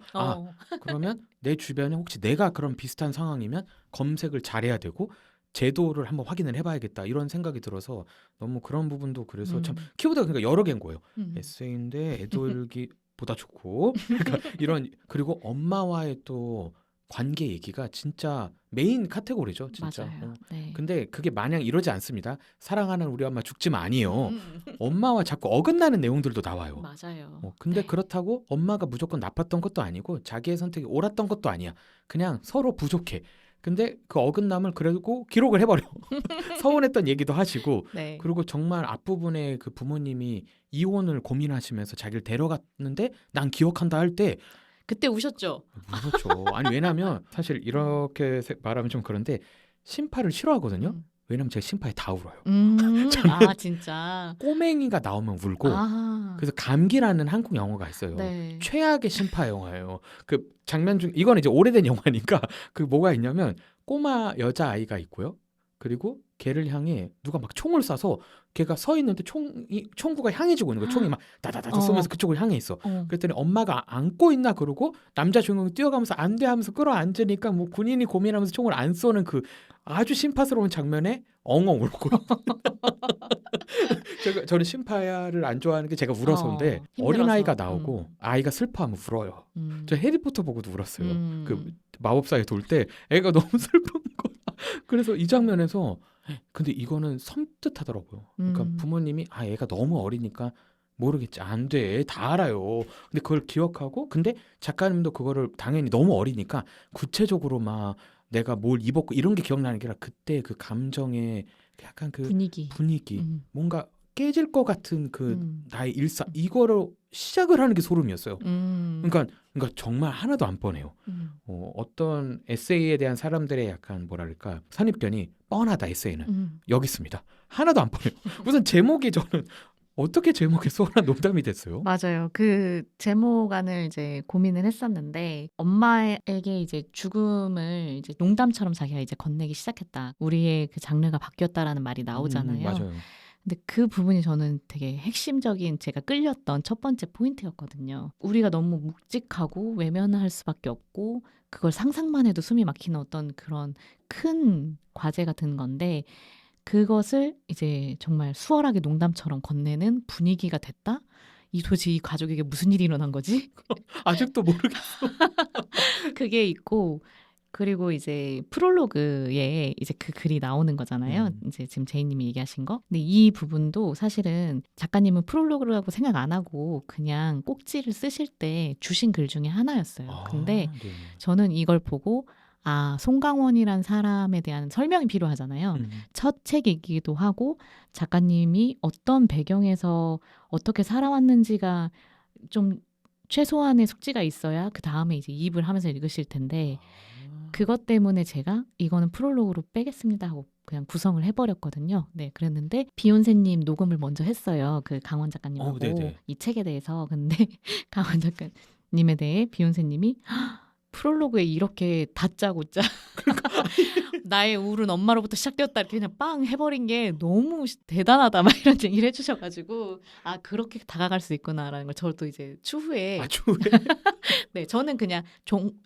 그러면 내 주변에 혹시 내가 그런 비슷한 상황이면 검색을 잘해야 되고 제도를 한번 확인을 해봐야겠다 이런 생각이 들어서 너무 그런 부분도 그래서 참 키보드가 그러니까 여러 개인 거예요. 에세이인데 애도일기보다 좋고 그러니까 이런 그리고 엄마와의 또 관계 얘기가 진짜 메인 카테고리죠, 진짜. 맞아요. 네. 근데 그게 마냥 이러지 않습니다. 사랑하는 우리 엄마 죽지 마 아니에요. 엄마와 자꾸 어긋나는 내용들도 나와요. 맞아요. 근데 네. 그렇다고 엄마가 무조건 나빴던 것도 아니고 자기의 선택이 옳았던 것도 아니야. 그냥 서로 부족해. 근데 그 어긋남을 그래도 기록을 해버려. 서운했던 얘기도 하시고 네. 그리고 정말 앞부분에 그 부모님이 이혼을 고민하시면서 자기를 데려갔는데 난 기억한다 할 때 그때 우셨죠? 무섭죠. 아니 왜냐면 사실 이렇게 말하면 좀 그런데 심파를 싫어하거든요. 왜냐면 제가 심파에 다 울어요. 진짜. 꼬맹이가 나오면 울고 아. 그래서 감기라는 한국 영화가 있어요. 네. 최악의 심파 영화예요. 그 장면 중 이거는 이제 오래된 영화니까 그 뭐가 있냐면 꼬마 여자 아이가 있고요. 그리고 걔를 향해 누가 막 총을 쏴서 걔가 서 있는데 총구가 향해지고 있는 거예요. 총이 막 다다다다 쏘면서 그쪽을 향해 있어. 그랬더니 엄마가 안고 있나 그러고 남자 주인공이 뛰어가면서 안 돼 하면서 끌어안으니까 뭐 군인이 고민하면서 총을 안 쏘는 그 아주 심파스러운 장면에 엉엉 울고 저는 심파를 안 좋아하는 게 제가 울어서인데 어린아이가 나오고 아이가 슬퍼하면 울어요. 저 해리포터 보고도 울었어요. 그 마법사에 돌 때 애가 너무 슬픈 거야. 그래서 이 장면에서 근데 이거는 섬뜩하더라고요. 그러니까 부모님이 애가 너무 어리니까 모르겠지. 안 돼. 애 다 알아요. 근데 그걸 기억하고 근데 작가님도 그거를 당연히 너무 어리니까 구체적으로 막 내가 뭘 입었고 이런 게 기억나는 게 아니라 그때 그 감정의 약간 그 분위기 뭔가 깨질 것 같은 그 나의 일상 이거를 시작을 하는 게 소름이었어요. 그러니까 정말 하나도 안 뻔해요. 어떤 에세이에 대한 사람들의 약간 뭐랄까 선입견이 뻔하다 에세이는 여기 있습니다. 하나도 안 뻔해요. 우선 제목이 저는 어떻게 제목에 쏘란 농담이 됐어요? 맞아요. 그 제목안을 이제 고민을 했었는데 엄마에게 이제 죽음을 이제 농담처럼 자기가 이제 건네기 시작했다. 우리의 그 장르가 바뀌었다라는 말이 나오잖아요. 맞아요. 근데 그 부분이 저는 되게 핵심적인 제가 끌렸던 첫 번째 포인트였거든요. 우리가 너무 묵직하고 외면할 수밖에 없고 그걸 상상만 해도 숨이 막히는 어떤 그런 큰 과제 같은 건데 그것을 이제 정말 수월하게 농담처럼 건네는 분위기가 됐다? 도대체 이 가족에게 무슨 일이 일어난 거지? 아직도 모르겠어. 그게 있고 그리고 이제 프롤로그에 이제 그 글이 나오는 거잖아요. 이제 지금 제이님이 얘기하신 거. 근데 이 부분도 사실은 작가님은 프롤로그라고 생각 안 하고 그냥 꼭지를 쓰실 때 주신 글 중에 하나였어요. 근데 저는 이걸 보고 송강원이란 사람에 대한 설명이 필요하잖아요. 첫 책이기도 하고 작가님이 어떤 배경에서 어떻게 살아왔는지가 좀 최소한의 숙지가 있어야 그 다음에 이제 이입을 하면서 읽으실 텐데 그것 때문에 제가 이거는 프롤로그로 빼겠습니다 하고 그냥 구성을 해버렸거든요. 네, 그랬는데 비욘세님 녹음을 먼저 했어요. 그 강원 작가님하고 네네. 이 책에 대해서. 근데 강원 작가님에 대해 비욘세님이 프롤로그에 이렇게 다짜고짜 나의 우울은 엄마로부터 시작되었다 이렇게 그냥 빵 해버린 게 너무 대단하다 막 이런 얘기를 해주셔가지고 그렇게 다가갈 수 있구나라는 걸 저도 이제 추후에 추후에 네, 저는 그냥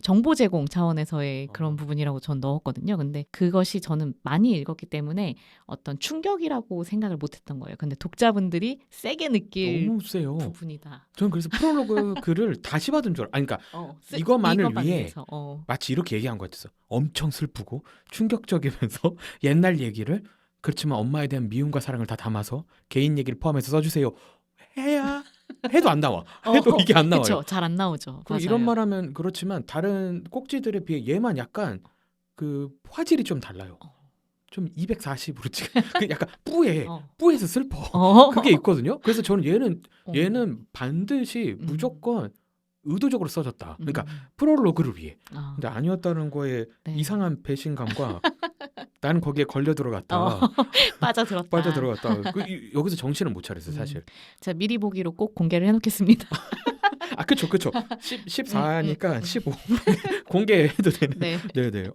정보 제공 차원에서의 그런 부분이라고 전 넣었거든요. 근데 그것이 저는 많이 읽었기 때문에 어떤 충격이라고 생각을 못했던 거예요. 근데 독자분들이 세게 느낄 너무 세요. 부분이다. 저는 그래서 프롤로그 글을 다시 받은 줄 그러니까 이것만을 이것만을 위해 위해서, 마치 이렇게 얘기한 것 같았어. 엄청 슬프고 충격적이면서 옛날 얘기를 그렇지만 엄마에 대한 미움과 사랑을 다 담아서 개인 얘기를 포함해서 써주세요. 해도 안 나와. 해도 이게 안 나와요. 그렇죠. 잘 안 나오죠. 그리고 이런 말하면 그렇지만 다른 꼭지들에 비해 얘만 약간 그 화질이 좀 달라요. 좀 240으로 지금 약간 뿌해서 슬퍼. 그게 있거든요. 그래서 저는 얘는 반드시 무조건 의도적으로 써졌다. 그러니까 프롤로그를 위해. 근데 아니었다는 거에 네. 이상한 배신감과 나는 거기에 걸려 들어갔다. 빠져들어갔다. 여기서 정신을 못 차렸어요, 사실. 자, 미리 보기로 꼭 공개를 해놓겠습니다. 그쵸. 14니까 15 공개해도 되는. 네. 네네.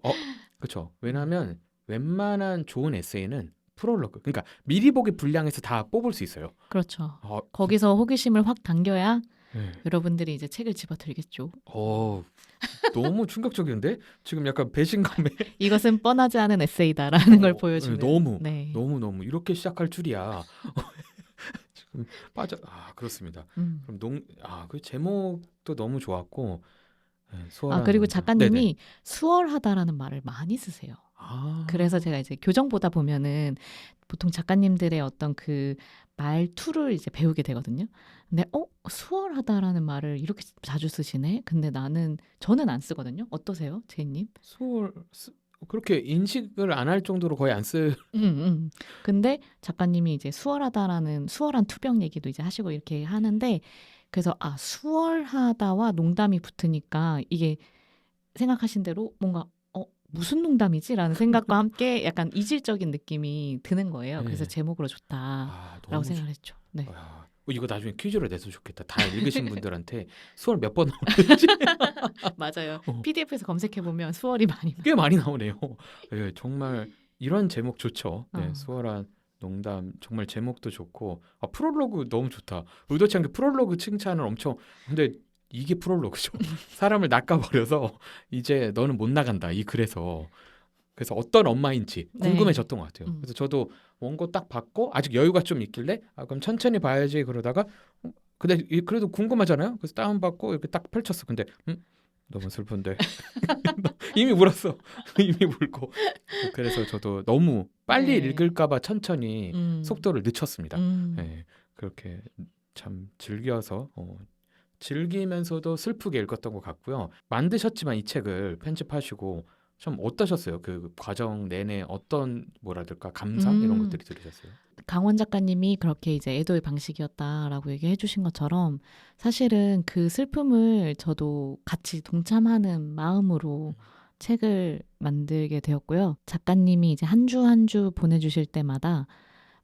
그쵸. 왜냐하면 웬만한 좋은 에세이는 프롤로그. 그러니까 미리 보기 분량에서 다 뽑을 수 있어요. 그렇죠. 거기서 호기심을 확 당겨야 네. 여러분들이 이제 책을 집어들겠죠. 너무 충격적인데 지금 약간 배신감에 이것은 뻔하지 않은 에세이다라는 걸 보여주는. 너무 이렇게 시작할 줄이야. 지금 그렇습니다. 그럼 그 제목도 너무 좋았고 그리고 작가님이 수월하다라는 말을 많이 쓰세요. 그래서 제가 이제 교정 보다 보면은 보통 작가님들의 어떤 그 말투를 이제 배우게 되거든요. 근데 수월하다라는 말을 이렇게 자주 쓰시네. 근데 저는 안 쓰거든요. 어떠세요, 제이님? 그렇게 인식을 안 할 정도로 거의 안 쓰. 근데 작가님이 이제 수월한 투병 얘기도 이제 하시고 이렇게 하는데 그래서 수월하다와 농담이 붙으니까 이게 생각하신 대로 뭔가 무슨 농담이지라는 생각과 함께 약간 이질적인 느낌이 드는 거예요. 그래서 제목으로 좋다라고 생각을 했죠. 네. 이거 나중에 퀴즈로 내서 좋겠다. 다 읽으신 분들한테 수월 몇 번 나오는지. 맞아요. PDF에서 검색해보면 수월이 꽤 많이 나오네요. 네, 정말 이런 제목 좋죠. 네, 수월한 농담 정말 제목도 좋고 프롤로그 너무 좋다. 의도치 않게 프롤로그 칭찬을 엄청. 근데 이게 프롤로그죠. 사람을 낚아버려서 이제 너는 못 나간다. 이 글에서. 그래서 어떤 엄마인지 궁금해졌던 것 같아요. 그래서 저도 원고 딱 받고 아직 여유가 좀 있길래 그럼 천천히 봐야지 그러다가 근데 그래도 궁금하잖아요. 그래서 다운받고 이렇게 딱 펼쳤어. 근데 너무 슬픈데 이미 울었어. 이미 울고. 그래서 저도 너무 빨리 읽을까 봐 천천히 속도를 늦췄습니다. 네, 그렇게 참 즐기면서도 슬프게 읽었던 것 같고요. 만드셨지만 이 책을 편집하시고 좀 어떠셨어요? 그 과정 내내 어떤 감상 이런 것들이 들으셨어요? 강원 작가님이 그렇게 이제 애도의 방식이었다라고 얘기해 주신 것처럼 사실은 그 슬픔을 저도 같이 동참하는 마음으로 책을 만들게 되었고요. 작가님이 이제 한 주 한 주 보내주실 때마다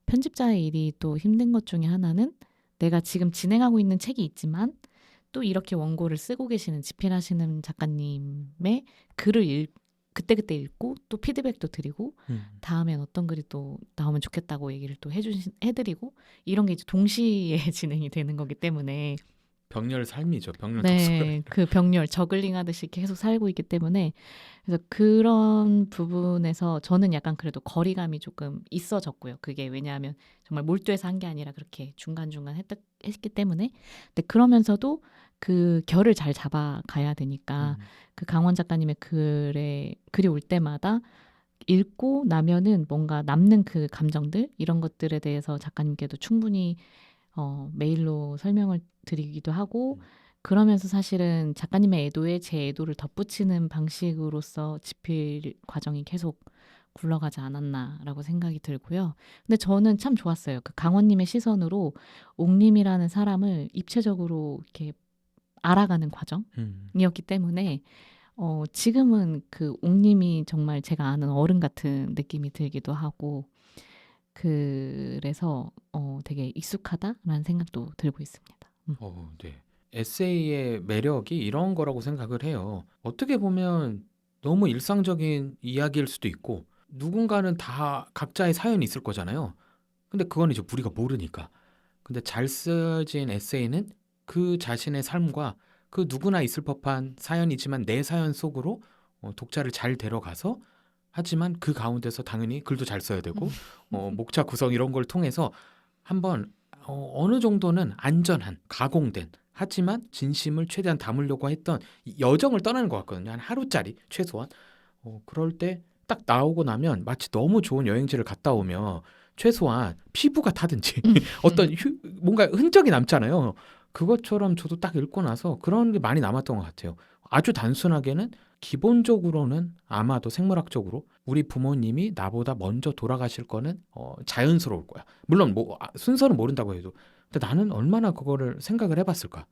편집자의 일이 또 힘든 것 중에 하나는 내가 지금 진행하고 있는 책이 있지만 또 이렇게 원고를 쓰고 계시는 집필하시는 작가님의 글을 그때그때 읽고 또 피드백도 드리고 다음엔 어떤 글이 또 나오면 좋겠다고 얘기를 또 해드리고 이런 게 이제 동시에 진행이 되는 거기 때문에 병렬 삶이죠. 병렬 독서가. 그 병렬 저글링 하듯이 계속 살고 있기 때문에 그래서 그런 부분에서 저는 약간 그래도 거리감이 조금 있어졌고요. 그게 왜냐하면 정말 몰두해서 한 게 아니라 그렇게 중간중간 했기 때문에 근데 그러면서도 그 결을 잘 잡아가야 되니까 그 강원 작가님의 글이 올 때마다 읽고 나면은 뭔가 남는 그 감정들 이런 것들에 대해서 작가님께도 충분히 메일로 설명을 드리기도 하고 그러면서 사실은 작가님의 애도에 제 애도를 덧붙이는 방식으로서 집필 과정이 계속 굴러가지 않았나라고 생각이 들고요. 근데 저는 참 좋았어요. 그 강원님의 시선으로 옥님이라는 사람을 입체적으로 이렇게 알아가는 과정이었기 때문에 지금은 그 옥님이 정말 제가 아는 어른 같은 느낌이 들기도 하고 그래서 되게 익숙하다라는 생각도 들고 있습니다. 네. 에세이의 매력이 이런 거라고 생각을 해요. 어떻게 보면 너무 일상적인 이야기일 수도 있고 누군가는 다 각자의 사연이 있을 거잖아요. 근데 그건 이제 우리가 모르니까. 근데 잘 쓰여진 에세이는 그 자신의 삶과 그 누구나 있을 법한 사연이지만 내 사연 속으로 독자를 잘 데려가서 하지만 그 가운데서 당연히 글도 잘 써야 되고 목차 구성 이런 걸 통해서 한번 어느 정도는 안전한 가공된 하지만 진심을 최대한 담으려고 했던 이 여정을 떠나는 것 같거든요. 한 하루짜리 최소한. 그럴 때 딱 나오고 나면 마치 너무 좋은 여행지를 갔다 오면 최소한 피부가 타든지 어떤 뭔가 흔적이 남잖아요. 그것처럼 저도 딱 읽고 나서 그런 게 많이 남았던 것 같아요. 아주 단순하게는 기본적으로는 아마도 생물학적으로 우리 부모님이 나보다 먼저 돌아가실 거는 자연스러울 거야. 물론 뭐 순서는 모른다고 해도. 근데 나는 얼마나 그거를 생각을 해봤을까?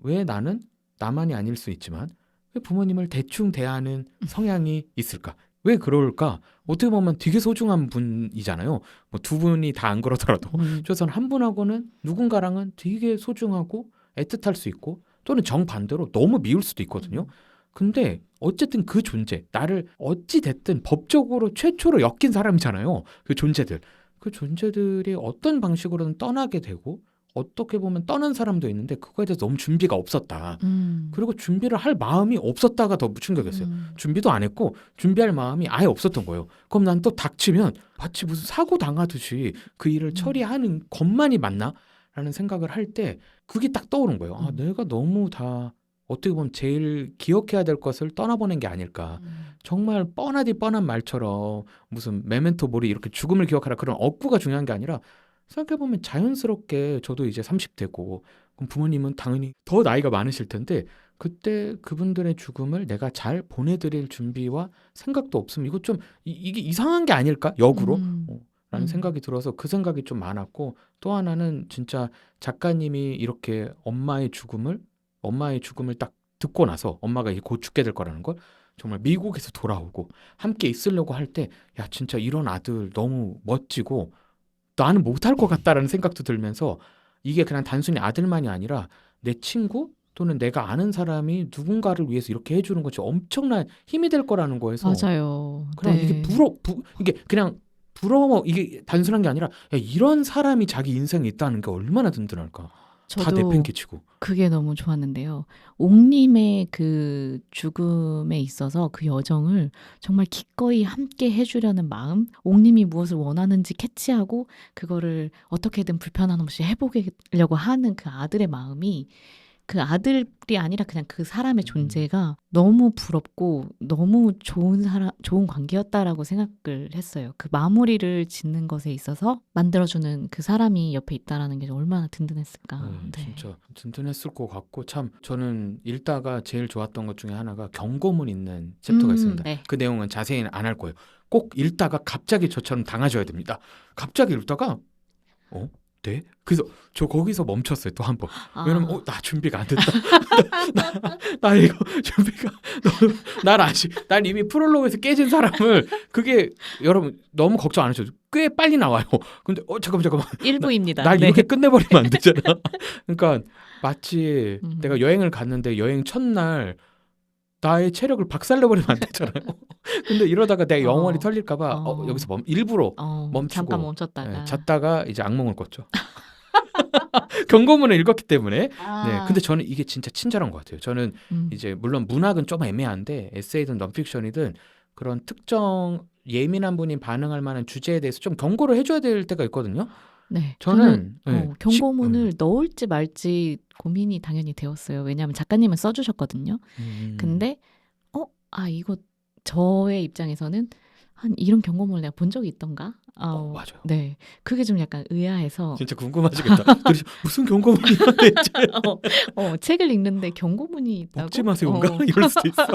왜 나는 나만이 아닐 수 있지만 왜 부모님을 대충 대하는 성향이 있을까? 왜 그럴까? 어떻게 보면 되게 소중한 분이잖아요. 뭐 두 분이 다 안 그러더라도 저선 한 분하고는 누군가랑은 되게 소중하고 애틋할 수 있고 또는 정반대로 너무 미울 수도 있거든요. 근데 어쨌든 그 존재, 나를 어찌 됐든 법적으로 최초로 엮인 사람이잖아요. 그 존재들. 그 존재들이 어떤 방식으로든 떠나게 되고 어떻게 보면 떠난 사람도 있는데 그거에 대해서 너무 준비가 없었다. 그리고 준비를 할 마음이 없었다가 더 충격이었어요. 준비도 안 했고 준비할 마음이 아예 없었던 거예요. 그럼 난 또 닥치면 마치 무슨 사고 당하듯이 그 일을 처리하는 것만이 맞나? 라는 생각을 할 때 그게 딱 떠오른 거예요. 아, 내가 너무 다 어떻게 보면 제일 기억해야 될 것을 떠나보낸 게 아닐까. 정말 뻔하디 뻔한 말처럼 무슨 메멘토 모리 이렇게 죽음을 기억하라 그런 억구가 중요한 게 아니라 생각해보면 자연스럽게 저도 이제 30대고 그럼 부모님은 당연히 더 나이가 많으실 텐데 그때 그분들의 죽음을 내가 잘 보내드릴 준비와 생각도 없으면 이거 좀 이게 이상한 게 아닐까? 역으로? 라는 생각이 들어서 그 생각이 좀 많았고 또 하나는 진짜 작가님이 이렇게 엄마의 죽음을 딱 듣고 나서 엄마가 이제 곧 죽게 될 거라는 걸 정말 미국에서 돌아오고 함께 있으려고 할 때 야 진짜 이런 아들 너무 멋지고 나는 못할 것 같다라는 생각도 들면서 이게 그냥 단순히 아들만이 아니라 내 친구 또는 내가 아는 사람이 누군가를 위해서 이렇게 해주는 것이 엄청난 힘이 될 거라는 거에서 맞아요. 그냥 네. 이게 이게 그냥 부러워 이게 단순한 게 아니라 야, 이런 사람이 자기 인생에 있다는 게 얼마나 든든할까. 다 저도 내팽개치고. 그게 너무 좋았는데요. 옥님의 그 죽음에 있어서 그 여정을 정말 기꺼이 함께 해주려는 마음, 옥님이 무엇을 원하는지 캐치하고 그거를 어떻게든 불편함 없이 해보려고 하는 그 아들의 마음이 그 아들이 아니라 그냥 그 사람의 존재가 너무 부럽고 너무 좋은 관계였다라고 생각을 했어요. 그 마무리를 짓는 것에 있어서 만들어주는 그 사람이 옆에 있다라는 게 얼마나 든든했을까. 네. 진짜 든든했을 것 같고 참 저는 읽다가 제일 좋았던 것 중에 하나가 경고문 있는 챕터가 있습니다. 네. 그 내용은 자세히는 안 할 거예요. 꼭 읽다가 갑자기 저처럼 당하셔야 됩니다. 갑자기 읽다가 네? 그래서 저 거기서 멈췄어요. 또 한 번. 왜냐면 나 준비가 안 됐다. 나 이거 준비가 난 이미 프롤로그에서 깨진 사람을 그게 여러분 너무 걱정 안 하셔도 꽤 빨리 나와요. 근데 잠깐만. 일부입니다. 날 네. 이렇게 끝내버리면 안 되잖아. 그러니까 마치 내가 여행을 갔는데 여행 첫날 나의 체력을 박살내버리면 안 되잖아요. 근데 이러다가 내가 영원히 털릴까봐 여기서 일부러 멈추고 잠깐 멈췄다가 잤다가 이제 악몽을 꿨죠. 경고문을 읽었기 때문에. 네, 근데 저는 이게 진짜 친절한 것 같아요. 저는 이제 물론 문학은 좀 애매한데 에세이든 넌픽션이든 그런 특정 예민한 분이 반응할 만한 주제에 대해서 좀 경고를 해줘야 될 때가 있거든요. 네, 저는 경고문을 넣을지 말지 고민이 당연히 되었어요. 왜냐하면 작가님은 써주셨거든요. 근데 이거 저의 입장에서는 한 이런 경고문을 내가 본 적이 있던가? 맞아요. 네. 그게 좀 약간 의아해서 진짜 궁금하시겠다. 도대체 무슨 경고문이야 대체? 책을 읽는데 경고문이 있다고? 먹지 마세요인가? 이럴 수도 있어.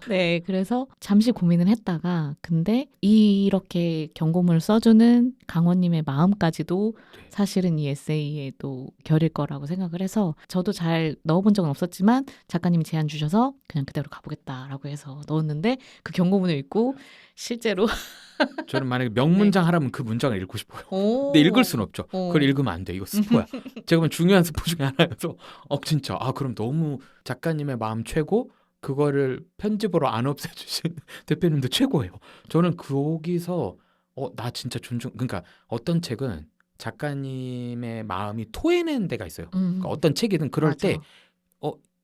네, 그래서 잠시 고민을 했다가 근데 이렇게 경고문을 써주는 강원님의 마음까지도 네. 사실은 이 에세이에도 결일 거라고 생각을 해서 저도 잘 넣어본 적은 없었지만 작가님이 제안 주셔서 그냥 그대로 가보겠다라고 해서 넣었는데 그 경고문을 읽고 실제로 저는 만약에 명문장 하라면 그 문장을 읽고 싶어요. 근데 읽을 수는 없죠. 그걸 읽으면 안 돼. 이거 스포야. 제가 보면 중요한 스포 중에 하나여서 진짜 그럼 너무 작가님의 마음 최고 그거를 편집으로 안 없애주신 대표님도 최고예요. 저는 거기서 나 진짜 그러니까 어떤 책은 작가님의 마음이 토해낸 데가 있어요. 그러니까 어떤 책이든 그럴 맞아. 때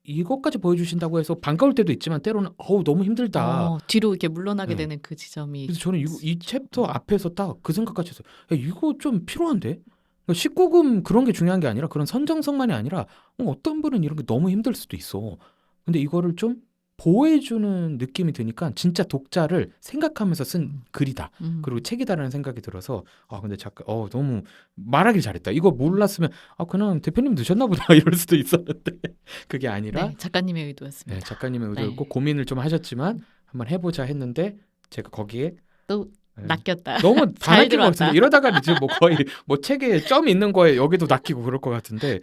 이것까지 보여주신다고 해서 반가울 때도 있지만 때로는 너무 힘들다. 뒤로 이렇게 물러나게 네. 되는 그 지점이 그래서 저는 이 챕터 앞에서 딱 그 생각까지 했어요. 야, 이거 좀 필요한데? 19금 그런 게 중요한 게 아니라 그런 선정성만이 아니라 어떤 분은 이런 게 너무 힘들 수도 있어. 근데 이거를 좀 보호해주는 느낌이 드니까 진짜 독자를 생각하면서 쓴 글이다. 그리고 책이다라는 생각이 들어서 근데 작가 너무 말하길 잘했다. 이거 몰랐으면 그냥 대표님 넣으셨나 보다 이럴 수도 있었는데 그게 아니라 네, 작가님의 의도였습니다. 네, 작가님의 의도였고 네. 고민을 좀 하셨지만 한번 해보자 했는데 제가 거기에 또 네, 낚였다. 너무 다 잘 낚인 것 같은데 들어왔다. 이러다가 이제 뭐 거의 뭐 책에 점 있는 거에 여기도 낚이고 그럴 것 같은데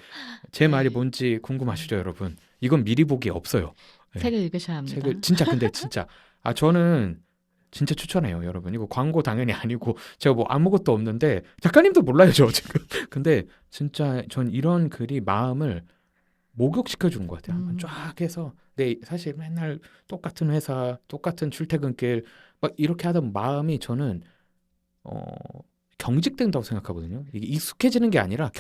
제 말이 뭔지 궁금하시죠 여러분? 이건 미리 보기 없어요. 네, 책을 읽으셔야 합니다. 책을 근데 진짜 저는 진짜 추천해요 여러분. 이거 광고 당연히 아니고 제가 뭐 아무것도 없는데 작가님도 몰라요 저 지금. 근데 진짜 전 이런 글이 마음을 목욕시켜 주는 것 같아요. 한번 쫙 해서 사실 맨날 똑같은 회사, 똑같은 출퇴근길 막 이렇게 하다 보면 마음이 저는 경직된다고 생각하거든요. 이게 익숙해지는 게 아니라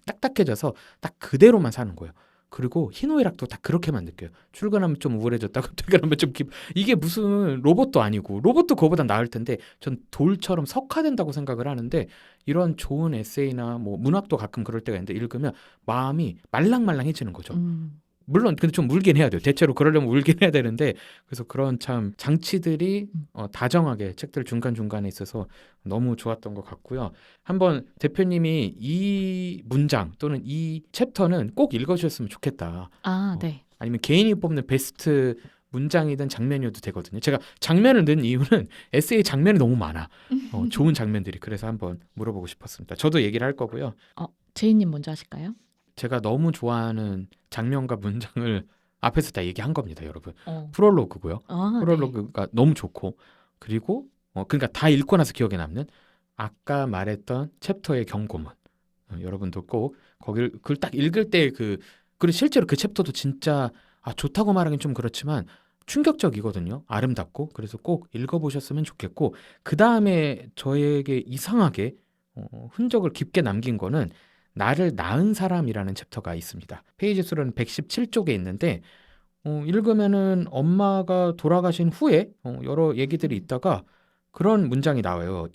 딱딱해져서 딱 그대로만 사는 거예요. 그리고 희노애락도 다 그렇게만 느껴요. 출근하면 좀 우울해졌다가 퇴근하면 좀 이게 무슨 로봇도 아니고 로봇도 그거보다 나을 텐데 전 돌처럼 석화된다고 생각을 하는데 이런 좋은 에세이나 뭐 문학도 가끔 그럴 때가 있는데 읽으면 마음이 말랑말랑해지는 거죠. 물론 근데 좀 울긴 해야 돼요. 대체로 그러려면 울긴 해야 되는데 그래서 그런 참 장치들이 다정하게 책들 중간중간에 있어서 너무 좋았던 것 같고요. 한번 대표님이 이 문장 또는 이 챕터는 꼭 읽어주셨으면 좋겠다. 네. 아니면 개인이 뽑는 베스트 문장이든 장면이어도 되거든요. 제가 장면을 넣은 이유는 에세이 장면이 너무 많아. 좋은 장면들이. 그래서 한번 물어보고 싶었습니다. 저도 얘기를 할 거고요. 제이님 먼저 하실까요? 제가 너무 좋아하는 장면과 문장을 앞에서 다 얘기한 겁니다, 여러분. 네. 프롤로그고요. 프롤로그가 너무 좋고 그리고 그러니까 다 읽고 나서 기억에 남는 아까 말했던 챕터의 경고문. 여러분도 꼭 거길 그걸 딱 읽을 때 그리고 실제로 그 챕터도 진짜 좋다고 말하긴 좀 그렇지만 충격적이거든요. 아름답고 그래서 꼭 읽어보셨으면 좋겠고 그 다음에 저에게 이상하게 흔적을 깊게 남긴 거는 나를 낳은 사람이라는 챕터가 있습니다. 페이지 수로는 117쪽에 있는데 읽으면은 엄마가 돌아가신 후에 여러 얘기들이 있다가 그런 문장이 나와요.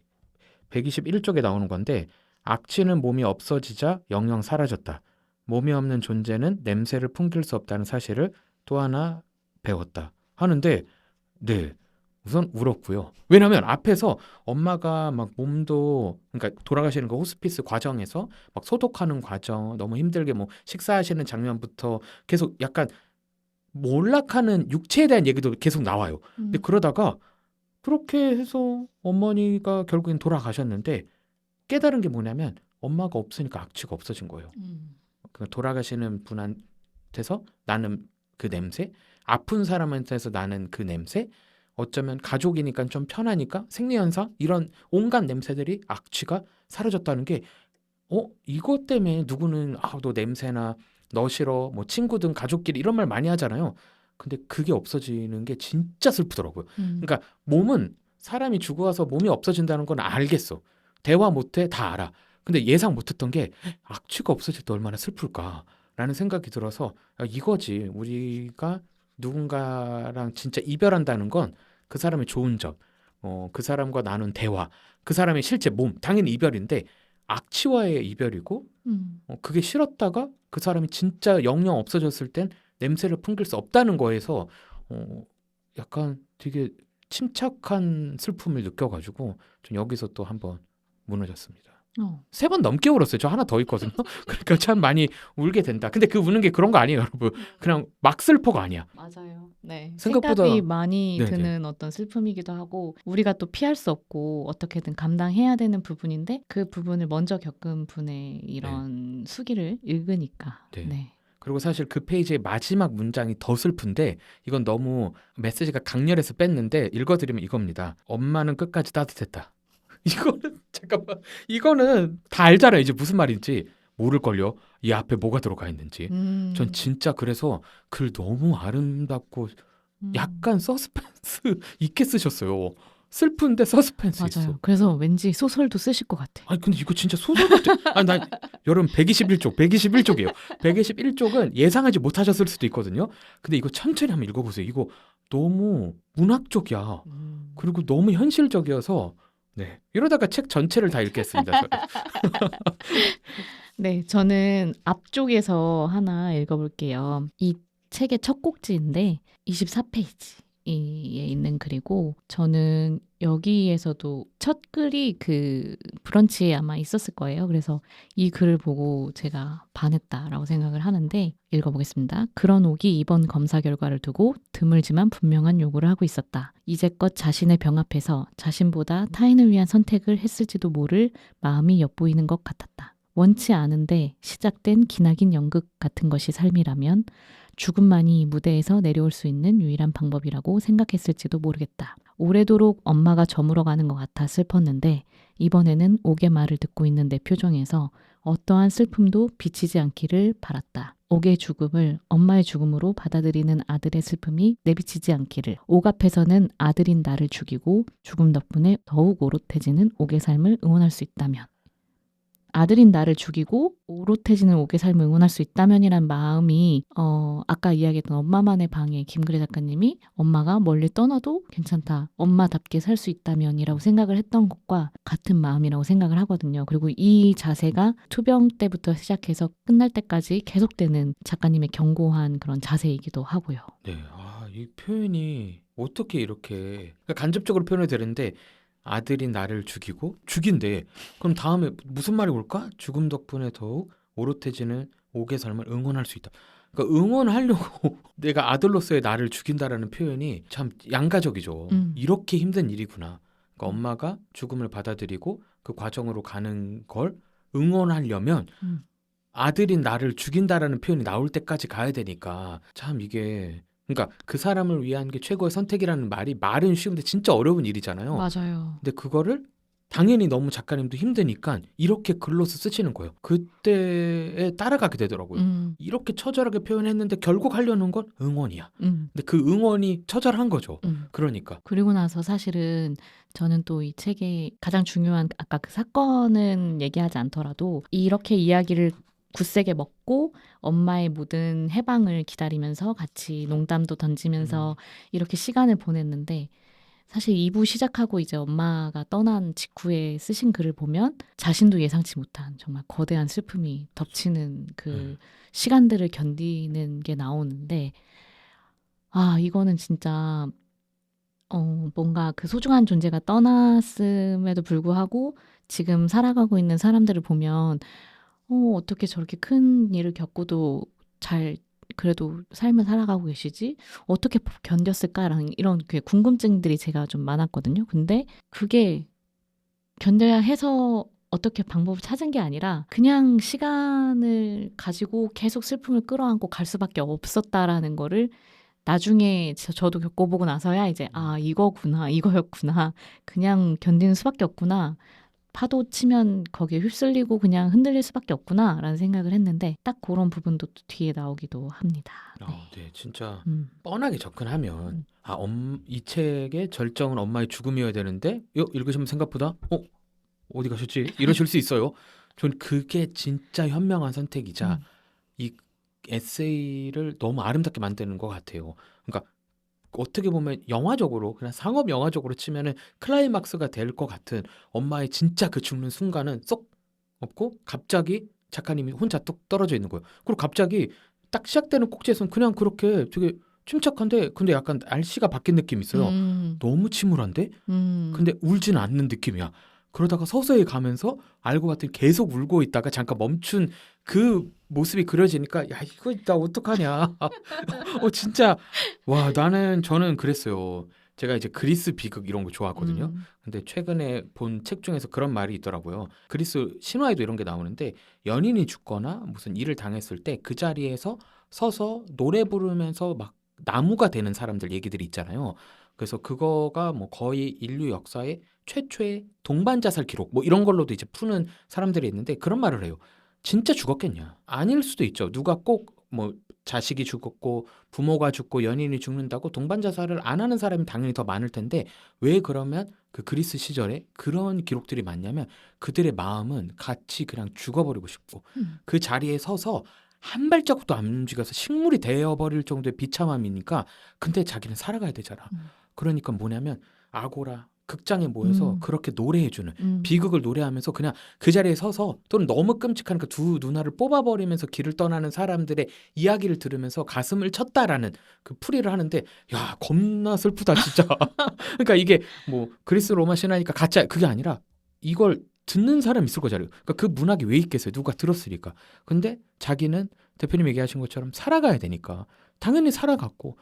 121쪽에 나오는 건데 악취는 몸이 없어지자 영영 사라졌다. 몸이 없는 존재는 냄새를 풍길 수 없다는 사실을 또 하나 배웠다. 하는데 네. 우선 울었고요. 왜냐하면 앞에서 엄마가 막 몸도 그러니까 돌아가시는 그 호스피스 과정에서 막 소독하는 과정 너무 힘들게 뭐 식사하시는 장면부터 계속 약간 몰락하는 육체에 대한 얘기도 계속 나와요. 근데 그러다가 그렇게 해서 어머니가 결국엔 돌아가셨는데 깨달은 게 뭐냐면 엄마가 없으니까 악취가 없어진 거예요. 그러니까 돌아가시는 분한테서 나는 그 냄새, 아픈 사람한테서 나는 그 냄새, 어쩌면 가족이니까 좀 편하니까 생리현상 이런 온갖 냄새들이 악취가 사라졌다는 게 이것 때문에 누구는 너 냄새나 너 싫어 뭐 친구든 가족끼리 이런 말 많이 하잖아요. 근데 그게 없어지는 게 진짜 슬프더라고요. 그러니까 몸은 사람이 죽어와서 몸이 없어진다는 건 알겠어. 대화 못해 다 알아. 근데 예상 못했던 게 악취가 없어질 때 얼마나 슬플까라는 생각이 들어서 이거지 우리가 누군가랑 진짜 이별한다는 건 그 사람의 좋은 점, 그 사람과 나눈 대화, 그 사람의 실제 몸, 당연히 이별인데 악취와의 이별이고 그게 싫었다가 그 사람이 진짜 영영 없어졌을 땐 냄새를 풍길 수 없다는 거에서 약간 되게 침착한 슬픔을 느껴가지고 전 여기서 또 한번 무너졌습니다. 어. 3번 넘게 울었어요. 저 하나 더 있거든요. 그러니까 참 많이 울게 된다. 근데 그 우는 게 그런 거 아니에요, 여러분. 그냥 막 슬퍼가 아니야. 맞아요. 네. 생각보다 생각이 많이 네네. 드는 어떤 슬픔이기도 하고 우리가 또 피할 수 없고 어떻게든 감당해야 되는 부분인데 그 부분을 먼저 겪은 분의 이런 수기를 읽으니까. 네. 네. 그리고 사실 그 페이지의 마지막 문장이 더 슬픈데 이건 너무 메시지가 강렬해서 뺐는데 읽어드리면 이겁니다. 엄마는 끝까지 따뜻했다. 이거는 잠깐만 이거는 다 알잖아요. 이제 무슨 말인지 모를걸요. 이 앞에 뭐가 들어가 있는지. 전 진짜 그래서 글 너무 아름답고 약간 서스펜스 있게 쓰셨어요. 슬픈데 서스펜스 맞아요. 있어. 그래서 왠지 소설도 쓰실 것 같아. 아니 근데 이거 진짜 소설 같아. 아니 난 여러분 121쪽이에요. 121쪽은 예상하지 못하셨을 수도 있거든요. 근데 이거 천천히 한번 읽어보세요. 이거 너무 문학적이야. 그리고 너무 현실적이어서 네 이러다가 책 전체를 다 읽겠습니다. 저는. 네, 저는 앞쪽에서 하나 읽어볼게요. 이 책의 첫 꼭지인데 24페이지에 있는 글이고 저는 여기에서도 첫 글이 그 브런치에 아마 있었을 거예요. 그래서 이 글을 보고 제가 반했다라고 생각을 하는데 읽어보겠습니다. 그런 옥이 이번 검사 결과를 두고 드물지만 분명한 요구를 하고 있었다. 이제껏 자신의 병 앞에서 자신보다 타인을 위한 선택을 했을지도 모를 마음이 엿보이는 것 같았다. 원치 않은데 시작된 기나긴 연극 같은 것이 삶이라면 죽음만이 무대에서 내려올 수 있는 유일한 방법이라고 생각했을지도 모르겠다. 오래도록 엄마가 저물어가는 것 같아 슬펐는데 이번에는 옥의 말을 듣고 있는 내 표정에서 어떠한 슬픔도 비치지 않기를 바랐다. 옥의 죽음을 엄마의 죽음으로 받아들이는 아들의 슬픔이 내비치지 않기를. 옥 앞에서는 아들인 나를 죽이고 죽음 덕분에 더욱 오롯해지는 옥의 삶을 응원할 수 있다면. 아들인 나를 죽이고 오롯해지는 옥의 삶을 응원할 수 있다면이란 마음이 아까 이야기했던 엄마만의 방에 김그래 작가님이 엄마가 멀리 떠나도 괜찮다. 엄마답게 살 수 있다면이라고 생각을 했던 것과 같은 마음이라고 생각을 하거든요. 그리고 이 자세가 투병 때부터 시작해서 끝날 때까지 계속되는 작가님의 견고한 그런 자세이기도 하고요. 네, 이 표현이 어떻게 이렇게 그러니까 간접적으로 표현이 되는데 아들이 나를 죽인대. 그럼 다음에 무슨 말이 올까? 죽음 덕분에 더욱 오롯해지는 옥의 삶을 응원할 수 있다. 그러니까 응원하려고 내가 아들로서의 나를 죽인다라는 표현이 참 양가적이죠. 이렇게 힘든 일이구나. 그러니까 엄마가 죽음을 받아들이고 그 과정으로 가는 걸 응원하려면 아들인 나를 죽인다라는 표현이 나올 때까지 가야 되니까 참 이게 그러니까 그 사람을 위한 게 최고의 선택이라는 말은 쉬운데 진짜 어려운 일이잖아요. 맞아요. 근데 그거를 당연히 너무 작가님도 힘드니까 이렇게 글로서 쓰시는 거예요. 그때에 따라가게 되더라고요. 이렇게 처절하게 표현했는데 결국 하려는 건 응원이야. 근데 그 응원이 처절한 거죠. 그러니까. 그리고 나서 사실은 저는 또 이 책의 가장 중요한 아까 그 사건은 얘기하지 않더라도 이렇게 이야기를 굳세게 먹고 엄마의 모든 해방을 기다리면서 같이 농담도 던지면서 이렇게 시간을 보냈는데 사실 2부 시작하고 이제 엄마가 떠난 직후에 쓰신 글을 보면 자신도 예상치 못한 정말 거대한 슬픔이 덮치는 그 시간들을 견디는 게 나오는데 이거는 진짜 뭔가 그 소중한 존재가 떠났음에도 불구하고 지금 살아가고 있는 사람들을 보면 어떻게 저렇게 큰 일을 겪고도 잘 그래도 삶을 살아가고 계시지? 어떻게 견뎠을까라는 이런 그 궁금증들이 제가 좀 많았거든요. 근데 그게 견뎌야 해서 어떻게 방법을 찾은 게 아니라 그냥 시간을 가지고 계속 슬픔을 끌어안고 갈 수밖에 없었다라는 거를 나중에 저도 겪어보고 나서야 이제 이거구나, 이거였구나. 그냥 견디는 수밖에 없구나. 파도 치면 거기에 휩쓸리고 그냥 흔들릴 수밖에 없구나라는 생각을 했는데 딱 그런 부분도 또 뒤에 나오기도 합니다. 네, 진짜 뻔하게 접근하면 이 책의 절정은 엄마의 죽음이어야 되는데 읽으시면 생각보다 어디 가셨지? 이러실 수 있어요. 전 그게 진짜 현명한 선택이자 이 에세이를 너무 아름답게 만드는 것 같아요. 그러니까 어떻게 보면 영화적으로 그냥 상업 영화적으로 치면은 클라이막스가 될 것 같은 엄마의 진짜 그 죽는 순간은 쏙 없고 갑자기 작가님이 혼자 뚝 떨어져 있는 거예요. 그리고 갑자기 딱 시작되는 꼭지에서는 그냥 그렇게 되게 침착한데 근데 약간 날씨가 바뀐 느낌이 있어요. 너무 침울한데 근데 울지는 않는 느낌이야. 그러다가 서서히 가면서 알고 봤더니 계속 울고 있다가 잠깐 멈춘 그 모습이 그려지니까 야 이거 나 어떡하냐. 진짜 와 저는 그랬어요. 제가 이제 그리스 비극 이런 거 좋아하거든요. 근데 최근에 본 책 중에서 그런 말이 있더라고요. 그리스 신화에도 이런 게 나오는데 연인이 죽거나 무슨 일을 당했을 때 그 자리에서 서서 노래 부르면서 막 나무가 되는 사람들 얘기들이 있잖아요. 그래서 그거가 뭐 거의 인류 역사의 최초의 동반 자살 기록 뭐 이런 걸로도 이제 푸는 사람들이 있는데 그런 말을 해요. 진짜 죽었겠냐? 아닐 수도 있죠. 누가 꼭 뭐 자식이 죽었고 부모가 죽고 연인이 죽는다고 동반 자살을 안 하는 사람이 당연히 더 많을 텐데 왜 그러면 그 그리스 시절에 그런 기록들이 많냐면 그들의 마음은 같이 그냥 죽어버리고 싶고 그 자리에 서서 한 발자국도 안 움직여서 식물이 되어버릴 정도의 비참함이니까 근데 자기는 살아가야 되잖아. 그러니까 뭐냐면 아고라 극장에 모여서 그렇게 노래해주는 비극을 노래하면서 그냥 그 자리에 서서 또는 너무 끔찍하니까 두 누나를 뽑아버리면서 길을 떠나는 사람들의 이야기를 들으면서 가슴을 쳤다라는 그 풀이를 하는데 야 겁나 슬프다 진짜. 그러니까 이게 뭐 그리스 로마 신화니까 가짜 그게 아니라 이걸 듣는 사람 있을 거잖아요. 그러니까 그 문학이 왜 있겠어요? 누가 들었으니까. 근데 자기는 대표님 얘기하신 것처럼 살아가야 되니까 당연히 살아갔고